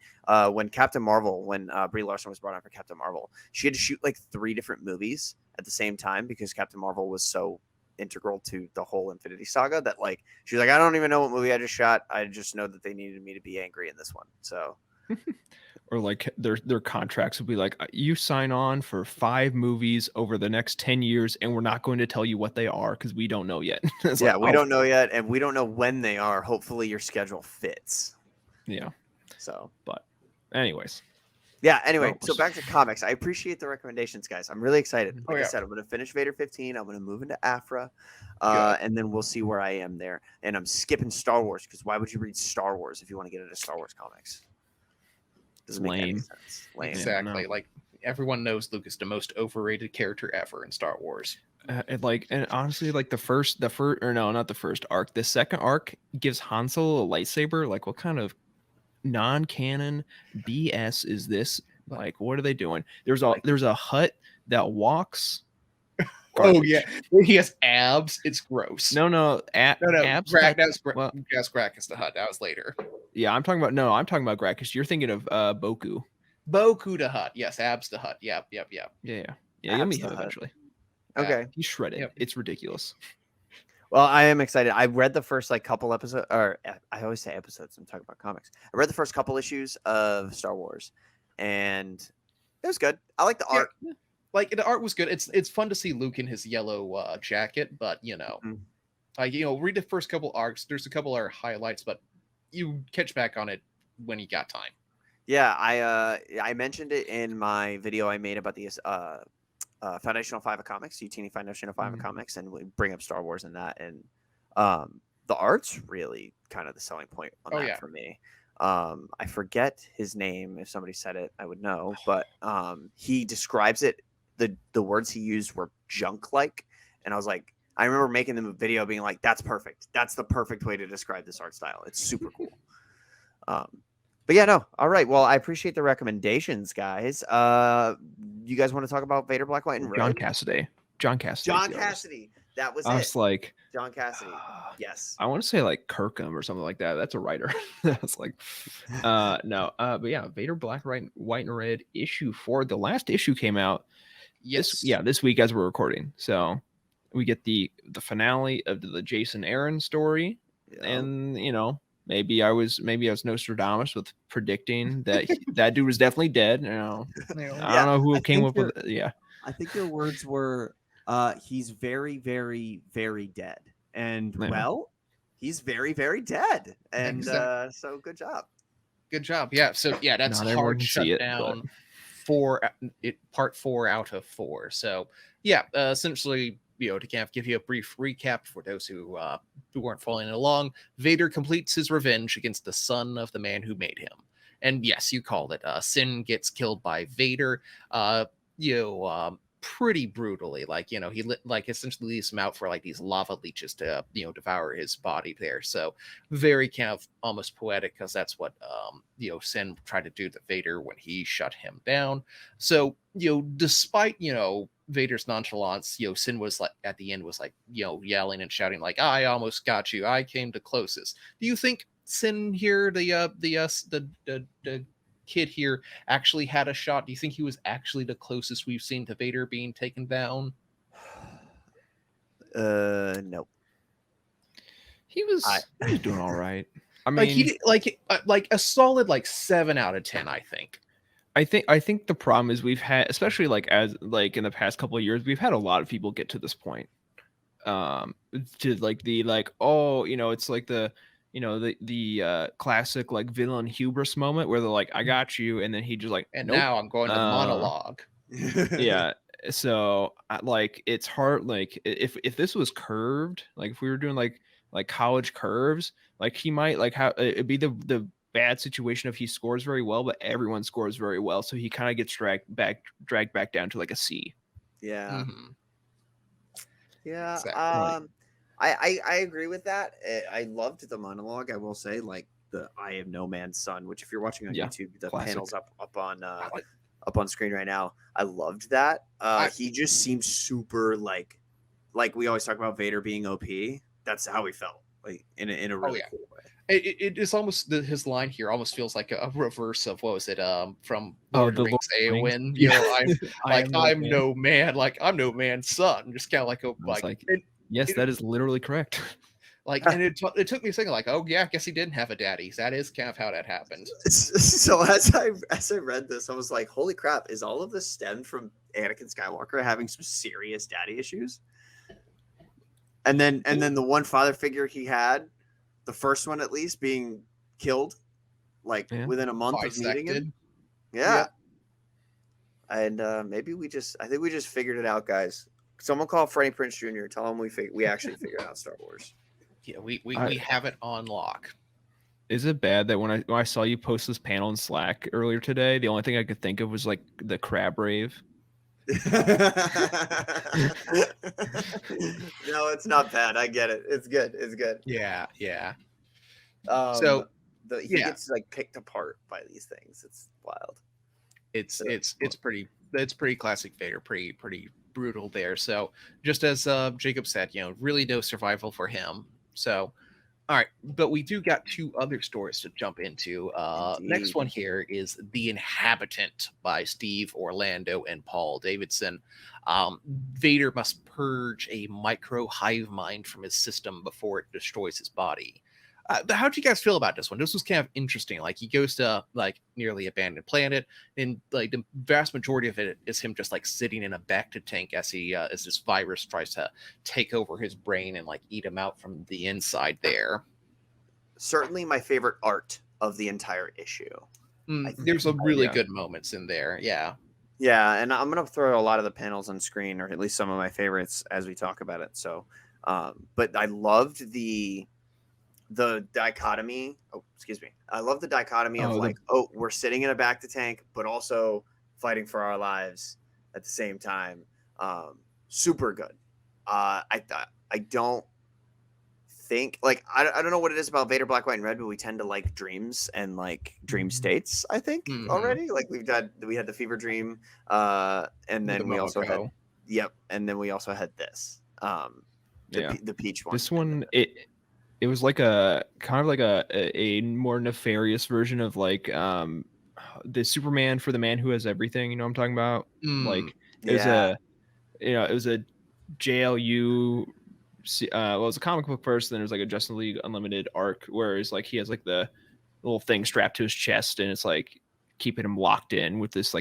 when Captain Marvel, when Brie Larson was brought on for Captain Marvel, she had to shoot like 3 different movies at the same time because Captain Marvel was so integral to the whole Infinity Saga that like she was like, I don't even know what movie I just shot. I just know that they needed me to be angry in this one. So or like their contracts would be like, you sign on for 5 movies over the next 10 years and we're not going to tell you what they are because we don't know yet. We don't know yet, and we don't know when they are. Hopefully your schedule fits. So but anyways, so back to comics. I appreciate the recommendations, guys. I'm really excited. Like I said, I'm going to finish Vader 15. I'm going to move into Afra, and then we'll see where I am there. And I'm skipping Star Wars because why would you read Star Wars if you want to get into Star Wars comics? Doesn't make any sense. Lame. Exactly. Like everyone knows Luke is the most overrated character ever in Star Wars. And honestly, like the second arc gives Han Solo a lightsaber. Like, what kind of non-canon BS is this? Like, what are they doing? There's a hut that walks. Oh yeah, he has abs. It's gross. No, abs. That's Gracchus the Hutt. That was later. Yeah, I'm talking about Gracchus. You're thinking of Boku. Boku the Hutt. Yes, abs the Hutt. Yep. Yeah. You'll meet him eventually. Okay, he's shredded. Yep. It's ridiculous. Well, I am excited. I read the first couple episodes, or I always say episodes. I'm talking about comics. I read the first couple issues of Star Wars, and it was good. I like the art. Yeah. Like the art was good. It's fun to see Luke in his yellow jacket, but read the first couple arcs. There's a couple of highlights, but you catch back on it when you got time. Yeah, I mentioned it in my video I made about the Foundational 5 of Comics, Youtini Foundational 5 of Comics, and we bring up Star Wars in that, and the art's really kind of the selling point on that for me. I forget his name. If somebody said it, I would know, but he describes it. The words he used were junk-like, and I was like, I remember making the video being like, that's perfect. That's the perfect way to describe this art style. It's super cool. But yeah, no. All right. Well, I appreciate the recommendations, guys. You guys want to talk about Vader, Black, White, and Red? John Cassidy. John Cassidy. That was I was like, John Cassidy. Yes. I want to say like Kirkham or something like that. That's a writer. That's like, no. But yeah, Vader, Black, White, and Red issue 4. The last issue came out. Yes. This week as we're recording. So we get the finale of the Jason Aaron story, and maybe I was Nostradamus with predicting that that dude was definitely dead. I don't know who came up with it. Yeah. I think your words were, he's very, very, very dead. And he's very, very dead. And so good job. Good job. Yeah. So that's hard shut down. Part 4 out of 4. So essentially, to give you a brief recap for those who weren't following along, Vader completes his revenge against the son of the man who made him. And yes, you called it. Sin gets killed by Vader. Pretty brutally. He essentially leaves him out for like these lava leeches to devour his body there. So very kind of almost poetic, because that's what Sin tried to do to Vader when he shut him down. So despite Vader's nonchalance, Sin was like at the end was like, yelling and shouting like, "I almost got you. I came the closest." Do you think Sin here, the kid here, actually had a shot? Do you think he was actually the closest we've seen to Vader being taken down? No. He was doing all right. I mean, Like he did, like a solid 7 out of 10, I think. I think the problem is we've had, especially in the past couple of years, we've had a lot of people get to this point. To it's like the classic like villain hubris moment where they're like, "I got you," and then he just like, And "Nope." now I'm going to monologue. Yeah. So it's hard. Like if this was curved, like if we were doing like college curves, like he might it'd be the bad situation if he scores very well, but everyone scores very well, so he kind of gets dragged back down to like a C. Yeah. Mm-hmm. Yeah. Exactly. I agree with that. I loved the monologue. I will say, like the "I am no man's son," which if you're watching on YouTube, the classic. panels up on screen right now. I loved that. He just seems super like we always talk about Vader being OP. That's how he felt, like in a really cool way. It is almost his line here almost feels like a reverse of what was it from Lord of the Rings Eowyn. I'm no man, like I'm no man's son. Just kind of like yes, that is literally correct. And it took me thinking like, oh yeah, I guess he didn't have a daddy. That is kind of how that happened. So as I read this, I was like, holy crap! Is all of this stemmed from Anakin Skywalker having some serious daddy issues? And then the one father figure he had, the first one at least, being killed within a month of meeting him. Yeah. And maybe I think we just figured it out, guys. Someone call Freddie Prinze Jr. Tell him we actually figured out Star Wars. Yeah, we have it on lock. Is it bad that when I saw you post this panel in Slack earlier today, the only thing I could think of was like the crab rave? No, it's not bad. I get it. It's good. It's good. Yeah. So he gets picked apart by these things. It's wild. It's pretty classic Vader. Pretty brutal there. So just as Jacob said, really no survival for him. So all right, but we do got two other stories to jump into. Next one here is The Inhabitant by Steve Orlando and Paul Davidson. Vader must purge a micro hive mind from his system before it destroys his body. How do you guys feel about this one? This was kind of interesting. Like he goes to nearly abandoned planet, and the vast majority of it is him just sitting in a bacta tank as this virus tries to take over his brain and eat him out from the inside there. Certainly my favorite art of the entire issue. There's some really good moments in there. Yeah. Yeah, and I'm gonna throw a lot of the panels on screen, or at least some of my favorites as we talk about it. So, but I loved the dichotomy. Oh, excuse me. I love the dichotomy of we're sitting in a bacta tank, but also fighting for our lives at the same time. Super good. I don't think I don't know what it is about Vader Black, White, and Red, but we tend to like dreams and dream states. I think already we had the fever dream, and then we also had and then we also had this the peach one. This one it was like a kind of like a more nefarious version of the Superman for the Man Who Has Everything. You know what I'm talking about? It was a JLU. It was a comic book first, then there's a Justice League Unlimited arc where it's he has the little thing strapped to his chest, and it's keeping him locked in with this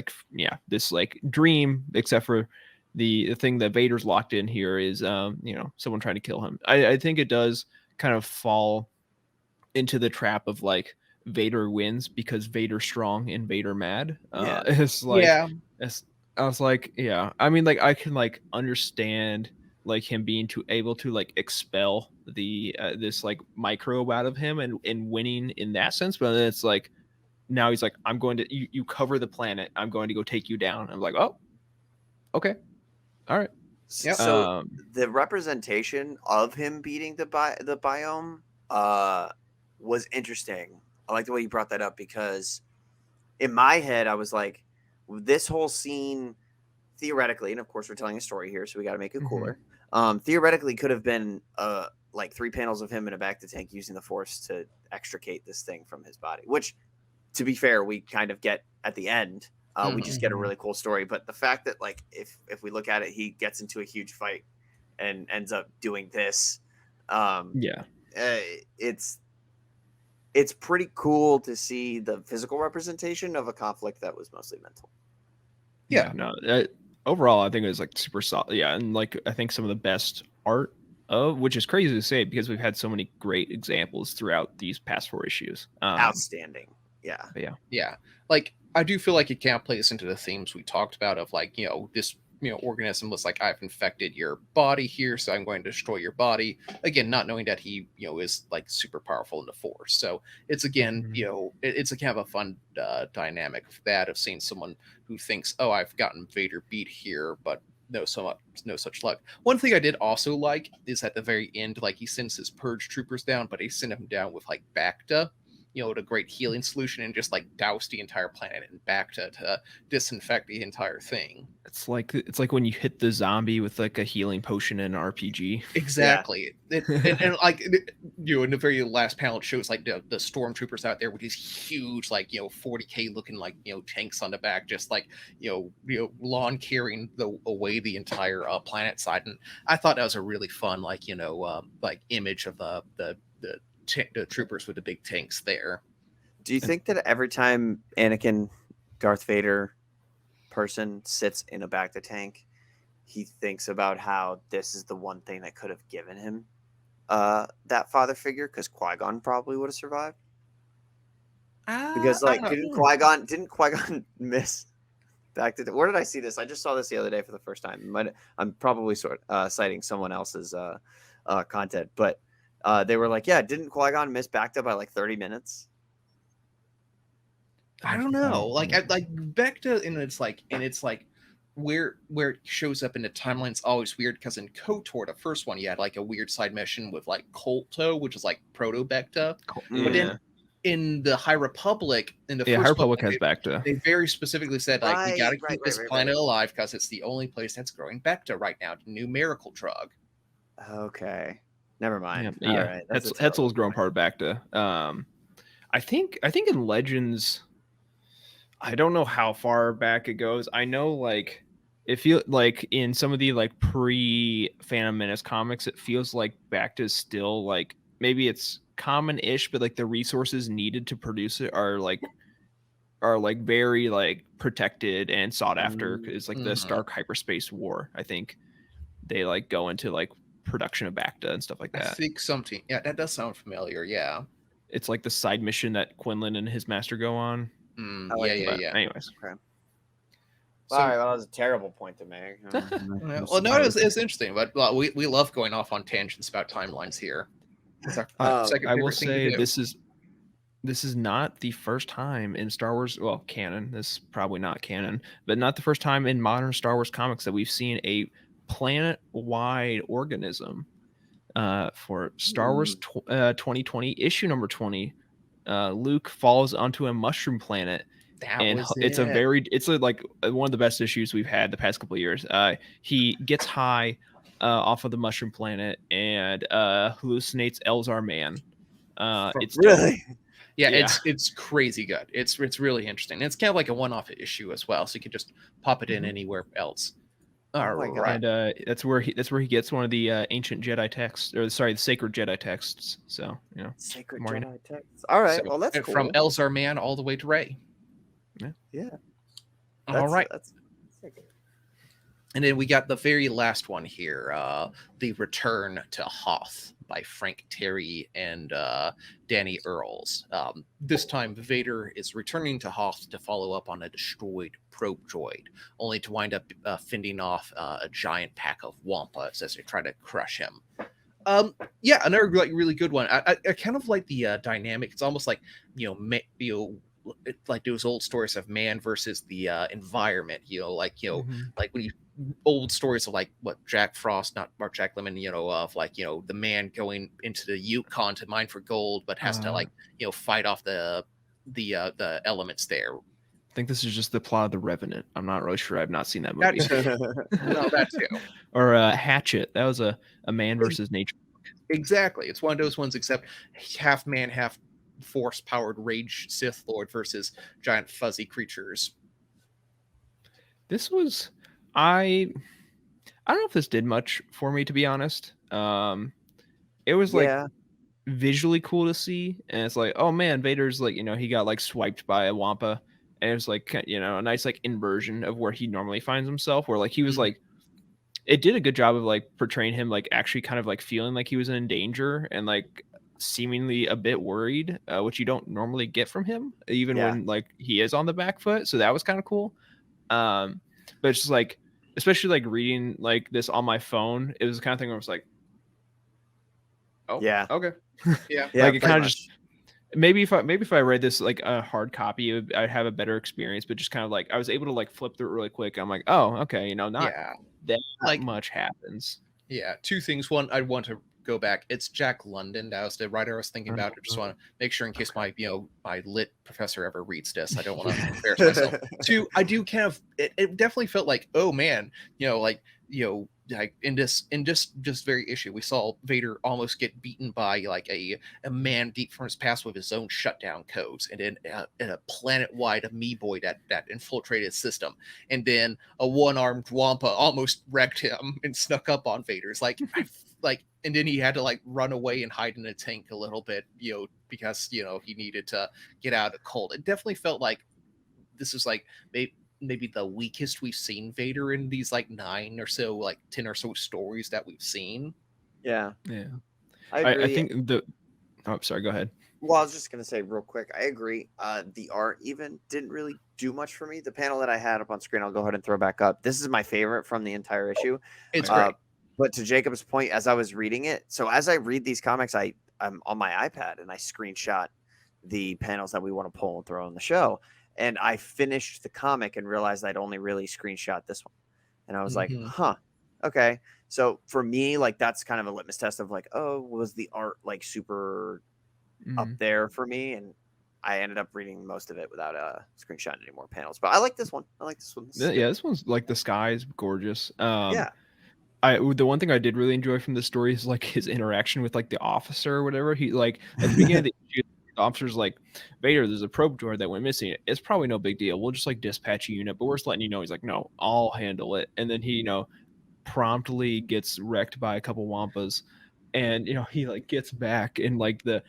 this dream, except for the thing that Vader's locked in here is someone trying to kill him. I think it does kind of fall into the trap of Vader wins because Vader's strong and Vader mad. It's I was I mean I can understand him being able to expel the this microbe out of him and winning in that sense, but then it's now he's I'm going to you cover the planet, I'm going to go take you down. I'm oh, okay, all right. Yep. So the representation of him beating the biome was interesting. I like the way you brought that up because in my head I was this whole scene theoretically, and of course we're telling a story here, so we got to make it Mhm. cooler. Theoretically, could have been like 3 panels of him in a bacta tank using the Force to extricate this thing from his body. Which, to be fair, we kind of get at the end. We just get a really cool story. But the fact that like if we look at it, he gets into a huge fight and ends up doing this. It's pretty cool to see the physical representation of a conflict that was mostly mental. Yeah. No. Overall, I think it was like super solid. Yeah, and like I think some of the best art of, which is crazy to say because we've had so many great examples throughout these past 4 issues. Outstanding. Yeah. Yeah. Like, I do feel like it can play us into the themes we talked about of like, this, organism was like, I've infected your body here, so I'm going to destroy your body. Again, not knowing that he, is like super powerful in the Force. So it's again, it's a kind of a fun dynamic of that, of seeing someone who thinks, oh, I've gotten Vader beat here, but no such luck. One thing I did also like is at the very end, like he sends his purge troopers down, but he sent them down with like Bacta, a great healing solution, and just like douse the entire planet in Bacta to disinfect the entire thing. It's like when you hit the zombie with like a healing potion in an RPG. Exactly. And like, in the very last panel, it shows like the stormtroopers out there with these huge, like, 40K looking like, tanks on the back, just like, lawn carrying away the entire planet side. And I thought that was a really fun, like, like image of the troopers with the big tanks there. Do you think that every time Anakin, Darth Vader person sits in a bacta tank, he thinks about how this is the one thing that could have given him that father figure? Because Qui-Gon probably would have survived. Because like didn't Qui-Gon miss back to where did I see this? I just saw this the other day for the first time. I'm probably citing someone else's content, but they were like, yeah, didn't Qui-Gon miss Bacta by like 30 minutes? I don't know. Like Bacta, and it's like where it shows up in the timeline's always weird, because in KOTOR, the first one, you had like a weird side mission with like Kolto, which is like proto Bacta. But then in the High Republic, in the first High Republic one, has Bacta. They very specifically said, like, we got to keep this planet alive because it's the only place that's growing Bacta right now, the new miracle drug. Okay. Never mind. Yeah. All right. Hetzel's grown part of Bacta. I think in Legends, I don't know how far back it goes. I know like it feels like in some of the like pre-Phantom Menace comics, it feels like Bacta is still like, maybe it's common-ish, but like the resources needed to produce it are very like protected and sought after. It's like the Stark hyperspace war. I think they like go into like production of Bacta and stuff like that. I think something. Yeah, that does sound familiar. Yeah, it's like the side mission that Quinlan and his master go on. Yeah. Anyways, okay. All right, well, that was a terrible point to make. Well, no, it's interesting, but we love going off on tangents about timelines here. I will say this is not the first time in Star Wars, canon. This is probably not canon, but not the first time in modern Star Wars comics that we've seen a planet-wide organism. For Star Wars 2020 issue number 20, Luke falls onto a mushroom planet. It's like one of the best issues we've had the past couple of years. He gets high off of the mushroom planet and hallucinates Elzar Man. It's really, it's crazy good. It's really interesting. And it's kind of like a one-off issue as well, so you can just pop it in anywhere else. All right, and that's where he gets one of the ancient Jedi texts, the sacred Jedi texts. So sacred Jedi texts. All right, well that's cool. From Elzar Man all the way to Rey. Yeah. All right. That's good. And then we got the very last one here, The Return to Hoth by Frank Terry and Danny Earls. This time, Vader is returning to Hoth to follow up on a destroyed probe droid, only to wind up fending off a giant pack of Wampas as they try to crush him. Another really good one. I kind of like the dynamic. It's almost like like those old stories of man versus the environment. Like when you old stories of like what Jack Frost, not Mark Jack Lemmon, of like the man going into the Yukon to mine for gold, but has to like fight off the elements there. think this is just the plot of The Revenant. I'm not really sure. I've not seen that movie. No, that too. Or Hatchet. That was a man versus nature. Exactly. It's one of those ones, except half man, half force-powered rage Sith Lord versus giant fuzzy creatures. This was I don't know if this did much for me, to be honest. It was like Yeah. visually cool to see, and it's like, oh man, Vader's like, he got like swiped by a Wampa, and it was like, a nice like inversion of where he normally finds himself, where like he was like, it did a good job of like portraying him like actually kind of like feeling like he was in danger and like seemingly a bit worried, which you don't normally get from him, even when like he is on the back foot. So that was kind of cool. But it's just like, especially like reading like this on my phone, it was the kind of thing where I was like, oh Yeah. Okay. Yeah. like it kind of just maybe if I read this like a hard copy, I'd have a better experience. But just kind of like I was able to like flip through it really quick. I'm like, oh, okay, not that like much happens. Yeah, two things. One, I want to go back. It's Jack London. That was the writer I was thinking about. I just want to make sure in case my lit professor ever reads this, I don't want to embarrass myself. Two, I do kind of. It definitely felt like, oh man, like in this just very issue, we saw Vader almost get beaten by like a man deep from his past with his own shutdown codes, and then in a planet-wide amoeboid that infiltrated his system, and then a one-armed Wampa almost wrecked him and snuck up on Vader's and then he had to like run away and hide in a tank a little bit, because he needed to get out of the cold. It definitely felt like this is like maybe the weakest we've seen Vader in these like 10 or so stories that we've seen. Yeah. I agree. I think sorry, go ahead. Well, I was just gonna say real quick, I agree. The art even didn't really do much for me. The panel that I had up on screen, I'll go ahead and throw back up. This is my favorite from the entire issue. It's great. But to Jacob's point, as I was reading it, so as I read these comics, I'm on my iPad and I screenshot the panels that we want to pull and throw on the show. And I finished the comic and realized I'd only really screenshot this one. And I was like, okay. So for me, like that's kind of a litmus test of like, oh, was the art like super up there for me? And I ended up reading most of it without screenshotting any more panels. But I like this one. This one's like, the sky is gorgeous. Yeah. The one thing I did really enjoy from the story is like his interaction with like the officer or whatever. He like at the beginning of the issue, the officer's like, Vader, there's a probe droid that went missing. It's probably no big deal. We'll just like dispatch a unit, but we're just letting you know. He's like, no, I'll handle it. And then he, promptly gets wrecked by a couple Wampas, and he like gets back, and like the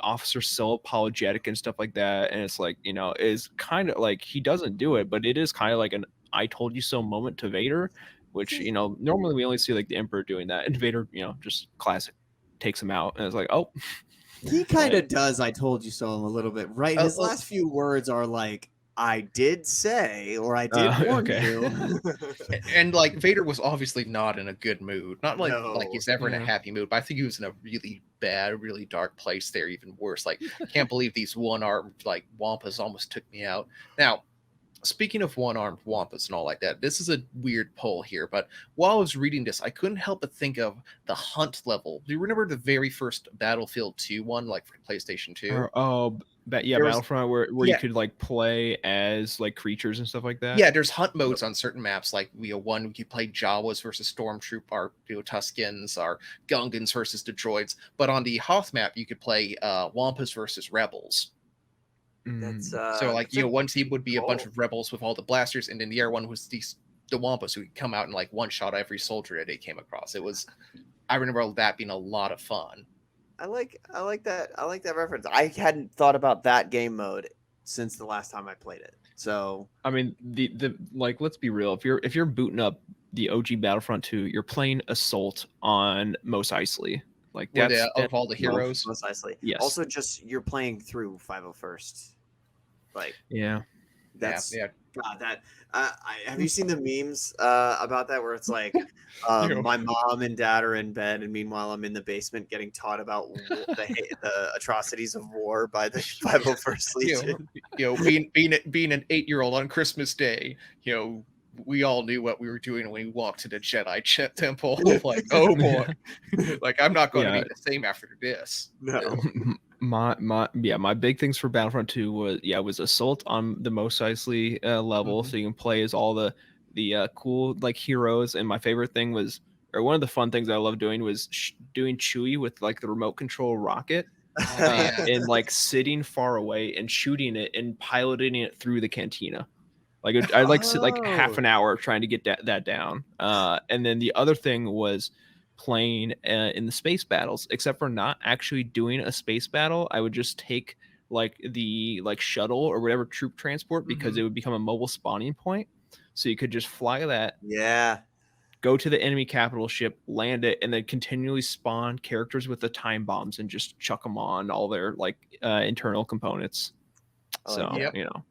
officer's so apologetic and stuff like that. And it's like, is kind of like he doesn't do it, but it is kind of like an I told you so moment to Vader. Which, normally we only see like the Emperor doing that, and Vader, just classic, takes him out, and it's like, oh, he kind of does. I told you so a little bit, right? His last few words are like, "I did say," or "I did warn you." And like Vader was obviously not in a good mood, not like he's ever in a happy mood, but I think he was in a really bad, really dark place there. Even worse, like can't believe these one-armed like Wampas almost took me out. Now, speaking of one-armed Wampas and all like that, this is a weird pull here, but while I was reading this, I couldn't help but think of the hunt level. Do you remember the very first Battlefield 2 one, like for PlayStation 2? Battlefront, where you could like play as like creatures and stuff like that. Yeah, there's hunt modes on certain maps, like one you could play Jawas versus Stormtroop, or Tuskens, or Gungans versus the droids. But on the Hoth map, you could play Wampas versus Rebels. That's so like one team would be a bunch of rebels with all the blasters, and then the other one was the Wampas who would come out and like one shot every soldier that they came across. I remember that being a lot of fun. I like that reference. I hadn't thought about that game mode since the last time I played it. So I mean, the like, let's be real. If you're booting up the OG Battlefront 2, you're playing Assault on Mos Eisley. Like that's of all the heroes. Mos Eisley. Yes. Also, just you're playing through 501st. Like that's God, that have you seen the memes about that where it's like my mom and dad are in bed and meanwhile I'm in the basement getting taught about the atrocities of war by the 501st Legion. Being an 8-year-old on Christmas Day, we all knew what we were doing when we walked to the Jedi temple. Like, oh boy, like I'm not going to be the same after this. No. My big things for Battlefront 2 was assault on the Mos Eisley level, so you can play as all the cool like heroes. And my favorite thing was, or one of the fun things I love doing was doing Chewie with like the remote control rocket. And like sitting far away and shooting it and piloting it through the cantina. Like I'd like sit like half an hour trying to get that down. And then the other thing was playing in the space battles, except for not actually doing a space battle. I would just take like the shuttle or whatever troop transport, because it would become a mobile spawning point. So you could just fly that. Yeah. Go to the enemy capital ship, land it, and then continually spawn characters with the time bombs and just chuck them on all their like internal components. So you know,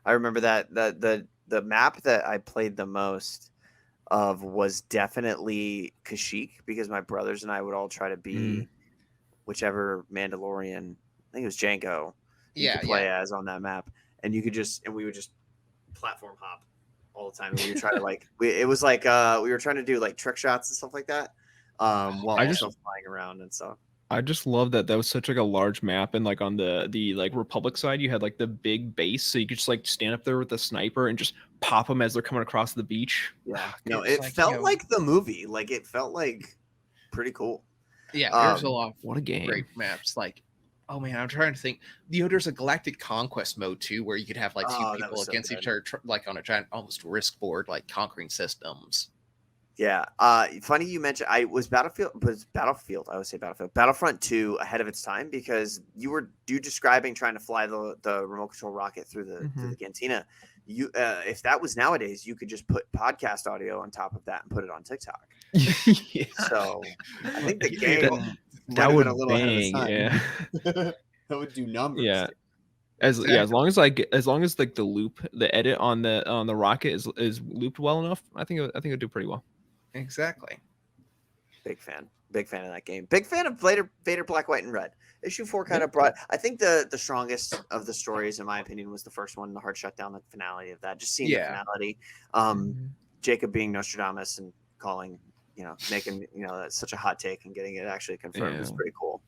I remember that the map that I played the most of was definitely Kashyyyk, because my brothers and I would all try to be whichever Mandalorian. I think it was Jango. You could play as on that map, and we would just platform hop all the time. And we would try to we were trying to do like trick shots and stuff like that, while also flying around and stuff. I just love that was such like a large map, and like on the like Republic side, you had like the big base, so you could just like stand up there with the sniper and just pop them as they're coming across the beach. Yeah, no, it felt like the movie. Like it felt like pretty cool. Yeah, there's a lot. What a game! Great maps. Like, oh man, I'm trying to think. There's a Galactic Conquest mode too, where you could have like two people against each other, like on a giant almost risk board, like conquering systems. Yeah. Funny you mentioned Battlefront 2 ahead of its time, because you describing trying to fly the remote control rocket through the cantina. You if that was nowadays, you could just put podcast audio on top of that and put it on TikTok. Yeah. So I think the game that would been a little ahead of its time. Yeah. That would do numbers. Yeah. As long as like the loop, the edit on the rocket is looped well enough, I think it'll do pretty well. Exactly. Big fan of that game. Big fan of Vader Black, White, and Red. Issue 4 kind of brought, I think the strongest of the stories, in my opinion, was the first one, the hard shutdown, the finality of that. Just seeing the finality. Jacob being Nostradamus and calling, making, that's such a hot take, and getting it actually confirmed was pretty cool.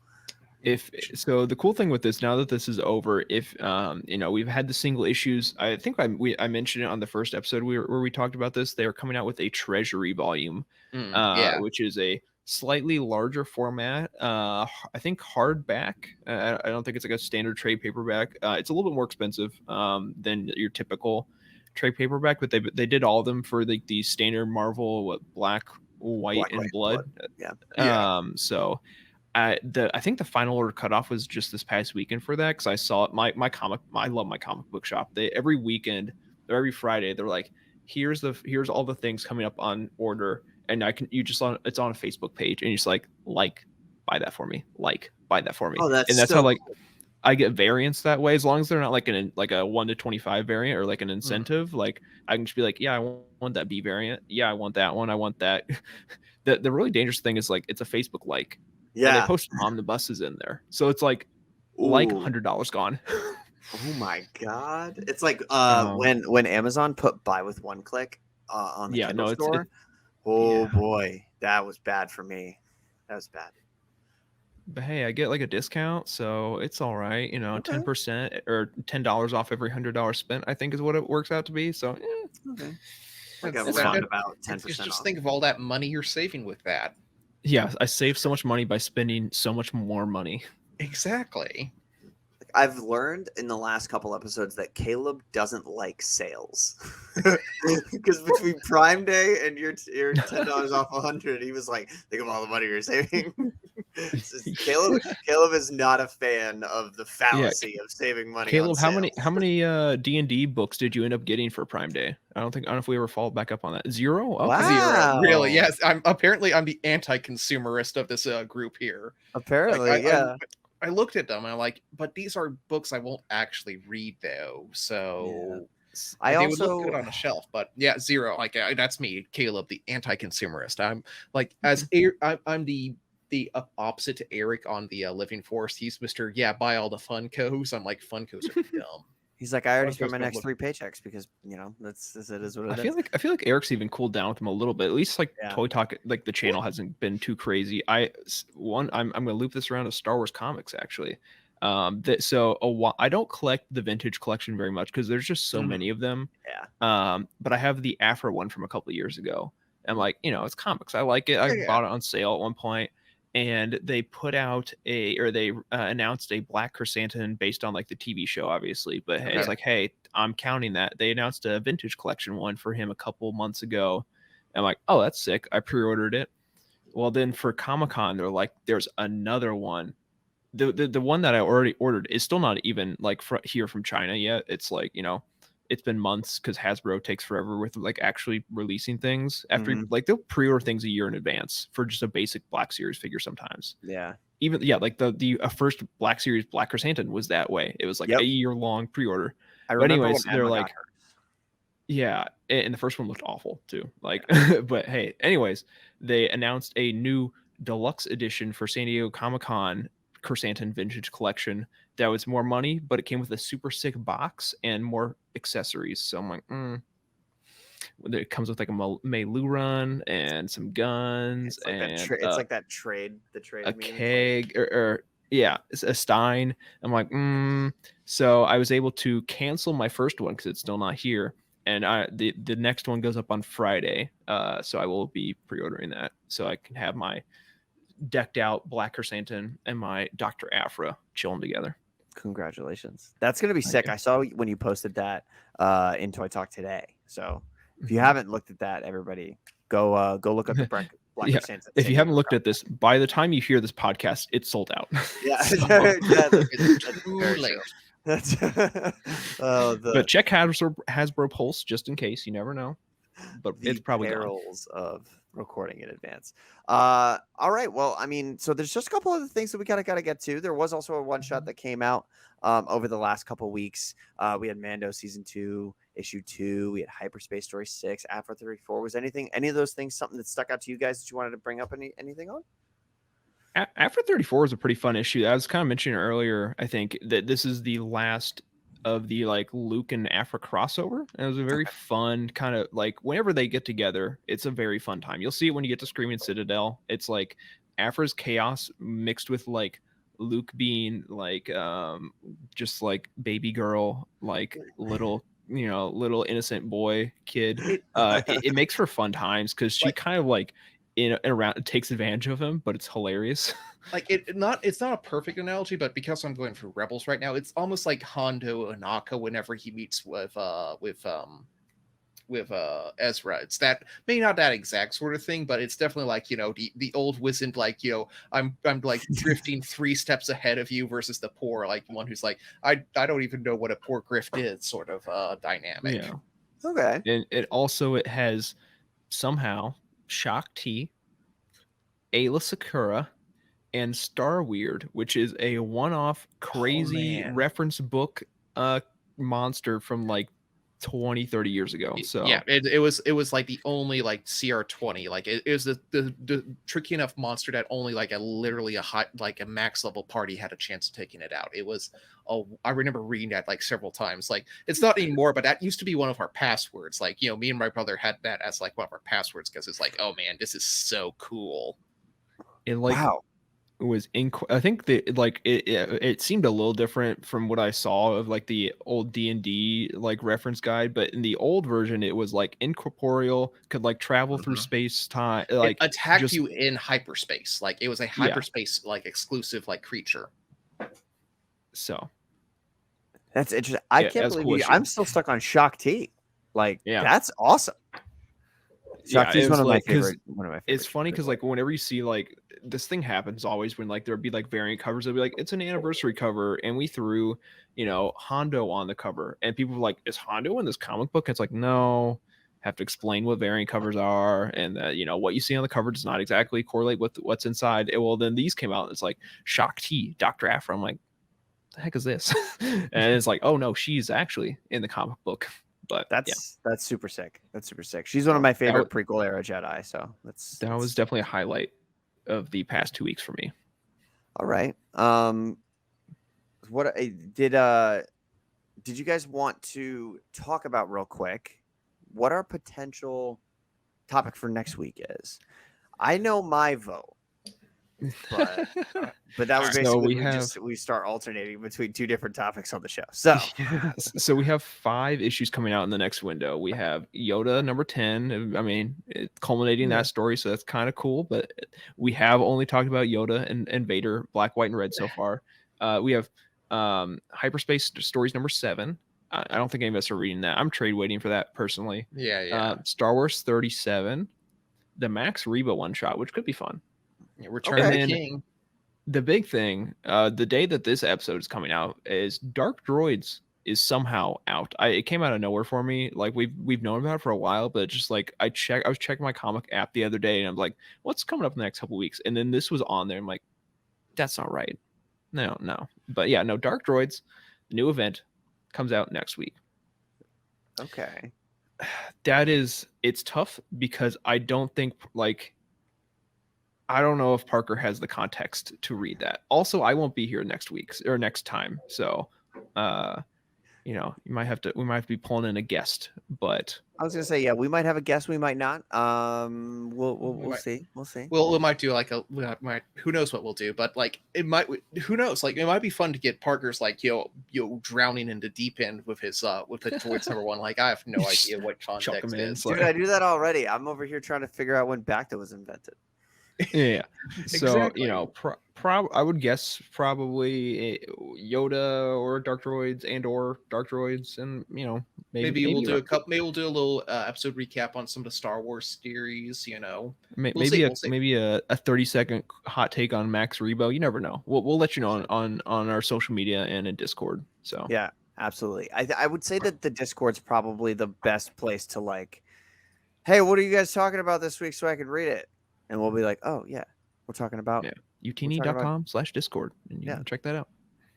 So the cool thing with this, now that this is over, if we've had the single issues, I think I mentioned it on the first episode where we talked about this. They are coming out with a treasury volume, which is a slightly larger format. I think hardback. I don't think it's like a standard trade paperback. It's a little bit more expensive than your typical trade paperback, but they did all of them for the standard Marvel Black, White, and Blood. So. I think the final order cutoff was just this past weekend for that, because I saw it. I love my comic book shop. They every weekend or every Friday they're like, here's all the things coming up on order, and it's on a Facebook page, and you just buy that for me, Oh, that's how cool. I get variants that way, as long as they're not like a 1 to 25 variant or like an incentive. Like I can just be like, yeah, I want that B variant. Yeah, I want that one. I want that. The really dangerous thing is it's a Facebook like. Yeah, and they post omnibuses in there, so it's like $100 gone. Oh my god! It's like when Amazon put buy with one click on the Kindle store. Boy, that was bad for me. That was bad. But hey, I get like a discount, so it's all right. 10% or $10 off every $100 spent, I think is what it works out to be. So okay. Around about 10%. Just think of all that money you're saving with that. Yeah, I save so much money by spending so much more money. Exactly. I've learned in the last couple episodes that Caleb doesn't like sales, because between Prime Day and your $10 off 100, he was like, "Think of all the money you're saving." Caleb is not a fan of the fallacy of saving money. Caleb, how many D&D books did you end up getting for Prime Day? I don't know if we ever followed back up on that. 0? Okay. Wow. 0. Really? Yes. I'm the anti-consumerist of this group here. Apparently, I looked at them and I'm like, but these are books I won't actually read though. So they would look good on a shelf, but 0. That's me, Caleb, the anti-consumerist. I'm like, I'm the opposite to Eric on the Living Force. He's Mr. buy all the Funkos. I'm like, Funkos are dumb. He's like, I already Those spent guys my don't next look- 3 paychecks because it is what I it feel is. like Eric's even cooled down with him a little bit. At least like Yeah. Toy Talk, like the channel hasn't been too crazy. I'm gonna loop this around to Star Wars comics actually. I don't collect the vintage collection very much because there's just so many of them. Yeah. But I have the Afro one from a couple of years ago. I'm like, it's comics. I like it. I Yeah. bought it on sale at one point, and they put out they announced a Black Chrysanthemum based on like the TV show, obviously. But Okay. it's like, hey, I'm counting that. They announced a vintage collection one for him a couple months ago. I'm like, oh, that's sick. I pre-ordered it. Well, then for Comic-Con, they're like, there's another one. The one that I already ordered is still not even like here from China yet. It's like, it's been months because Hasbro takes forever with like actually releasing things after like they'll pre-order things a year in advance for just a basic Black Series figure sometimes. Yeah. Even like the first Black Series Black Chrysanthemum was that way. It was like a year-long pre-order. I But remember anyways, when they're Emma like, got hers. yeah, and the first one looked awful too. Like, but hey, anyways, they announced a new deluxe edition for San Diego Comic-Con Chrysanthemum Vintage Collection that was more money, but it came with a super sick box and more accessories. So I'm like, it comes with like a Mei-Lu run and some guns It's like and it's like that trade. The trade. a meme. keg or yeah, it's a Stein. I'm like, So I was able to cancel my first one because it's still not here. And the next one goes up on Friday. So I will be pre-ordering that so I can have my decked out Black Chrysanthemum and my Dr. Afra chilling together. Congratulations. That's gonna be sick. you. I saw when you posted that in Toy Talk today. So if you Mhm. haven't looked at that, everybody go look up the Black Yeah, Chrysanthemum. if you haven't looked at this, by the time you hear this podcast, it's sold out. Yeah, So- It's too very late. true. That's but check Hasbro Pulse just in case. You never know. But the it's probably gone. perils of recording in advance. All right. Well, I mean, so there's just a couple other things that we gotta get to. There was also a one shot that came out over the last couple weeks. We had Mando season 2, issue 2. We had Hyperspace Story 6, Afro 34. Was any of those things something that stuck out to you guys that you wanted to bring up anything on? After 34 is a pretty fun issue. I was kind of mentioning earlier, I think, that this is the last of the like Luke and Afra crossover. And it was a very fun kind of like whenever they get together, it's a very fun time. You'll see it when you get to Screaming Citadel. It's like Afra's chaos mixed with like Luke being like just like baby girl, like little little innocent boy kid. It makes for fun times because she kind of like in around takes advantage of him, but it's hilarious. Like it's not a perfect analogy, but because I'm going for Rebels right now, it's almost like Hondo Anaka whenever he meets with Ezra. It's that maybe not that exact sort of thing, but it's definitely like the old wizened like I'm like drifting 3 steps ahead of you versus the poor like one who's like I don't even know what a poor grift is sort of dynamic. Yeah. Okay. And it has somehow Shock T, Ayla Sakura, and Star Weird, which is a one-off crazy man. reference book monster from like 20-30 years ago. So yeah, it was like the only like CR20 like it was the tricky enough monster that only like literally a high like a max level party had a chance of taking it out. It was I remember reading that like several times. Like it's not anymore, but that used to be one of our passwords. Like me and my brother had that as like one of our passwords because it's like, oh man, this is so cool. it like Wow. it was I think that like it seemed a little different from what I saw of like the old D&D like reference guide, but in the old version it was like incorporeal, could like travel through space time, like it attacked just- you in hyperspace. Like it was a hyperspace like exclusive like creature. So That's interesting. I can't that's believe cool you. issue. I'm still stuck on Shock T. Like, Yeah. that's awesome. Shock T is it one was of my like, 'cause favorite. One of my favorite. it's funny because like whenever you see like this thing happens always when like there'd be like variant covers, they'll be like it's an anniversary cover and we threw Hondo on the cover and people were like, is Hondo in this comic book? It's like, no, have to explain what variant covers are and that what you see on the cover does not exactly correlate with what's inside. Well, then these came out and it's like Shock T, Dr. Afra. I'm like, the heck is this? And it's like, oh no, she's actually in the comic book. But That's super sick. That's super sick. She's one of my favorite prequel era Jedi. So that was definitely a highlight of the past 2 weeks for me. all right. What did you guys want to talk about real quick what our potential topic for next week is? I know my vote, but that would So basically we start alternating between two different topics on the show. So So we have 5 issues coming out in the next window. We have Yoda number 10. I mean, culminating that story, so that's kind of cool. But we have only talked about Yoda and Vader, Black, White, and Red so far. We have Hyperspace Stories number 7. I don't think any of us are reading that. I'm trade waiting for that personally. Yeah. Star Wars 37, the Max Reba one shot, which could be fun. Return of the And then King. the big thing, the day that this episode is coming out, is Dark Droids is somehow out. It came out of nowhere for me. Like we've known about it for a while, but just like I was checking my comic app the other day, and I'm like, what's coming up in the next couple weeks? And then this was on there. I'm like, that's not right. No. But yeah, no. Dark Droids, new event, comes out next week. okay. It's tough because I don't know if Parker has the context to read that. Also, I won't be here next week or next time. So, we might have to be pulling in a guest, but I was gonna say, yeah, we might have a guest, we might not. We'll see. We'll see. Well, we might do like who knows what we'll do, but like who knows? Like it might be fun to get Parker's like drowning into deep end with his with the Droids number 1. Like I have no idea what context is. Dude, I do that already. I'm over here trying to figure out when Bacta was invented. yeah. So Exactly. I would guess probably Yoda or Dark Droids or Dark Droids, and Maybe we'll do a couple. Maybe we'll do a little episode recap on some of the Star Wars series. Maybe a 30-second hot take on Max Rebo. You never know. We'll let you know on our social media and in Discord. So Yeah, absolutely. I would say that the Discord's probably the best place to like, hey, what are you guys talking about this week so I can read it? And we'll be like, oh yeah, we're talking about Youtini.com/Discord, and you can check that out.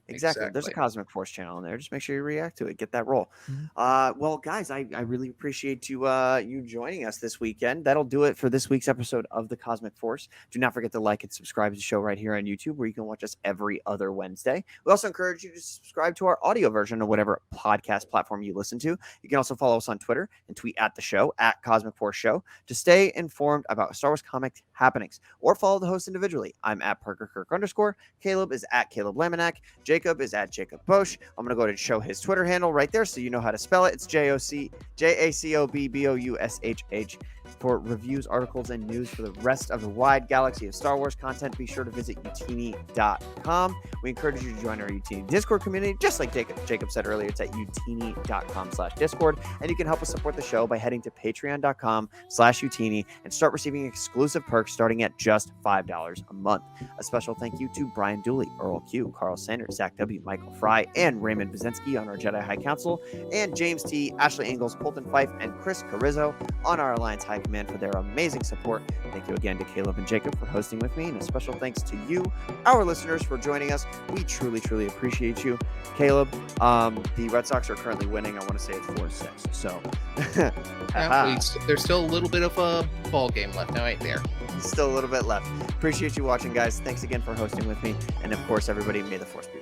Exactly. There's a Cosmic Force channel in there. Just make sure you react to it. Get that roll. Well, guys, I really appreciate you joining us this weekend. That'll do it for this week's episode of the Cosmic Force. Do not forget to like and subscribe to the show right here on YouTube, where you can watch us every other Wednesday. We also encourage you to subscribe to our audio version of whatever podcast platform you listen to. You can also follow us on Twitter and tweet at the show at Cosmic Force Show to stay informed about Star Wars comic happenings, or follow the host individually. I'm at Parker Kirk _. Caleb is at Caleb Lamanak. Jacob is at Jacob Bosch. I'm going to go ahead and show his Twitter handle right there so you know how to spell it. It's JACOBBOUSHH. For reviews, articles, and news for the rest of the wide galaxy of Star Wars content, be sure to visit Youtini.com. We encourage you to join our Youtini Discord community, just like Jacob said earlier. It's at Youtini.com/Discord. And you can help us support the show by heading to Patreon.com/Youtini and start receiving exclusive perks starting at just $5 a month. A special thank you to Brian Dooley, Earl Q, Carl Sanders, Zach W, Michael Fry, and Raymond Bazensky on our Jedi High Council, and James T, Ashley Ingalls, Colton Fife, and Chris Carrizzo on our Alliance High Command for their amazing support. Thank you again to Caleb and Jacob for hosting with me, and a special thanks to you, our listeners, for joining us. We truly, truly appreciate you. Caleb, the Red Sox are currently winning. I want to say it's 4-6. So There's still a little bit of a ball game left now, ain't there? Still a little bit left. Appreciate you watching, guys. Thanks again for hosting with me. And of course, everybody, may the Force be with you.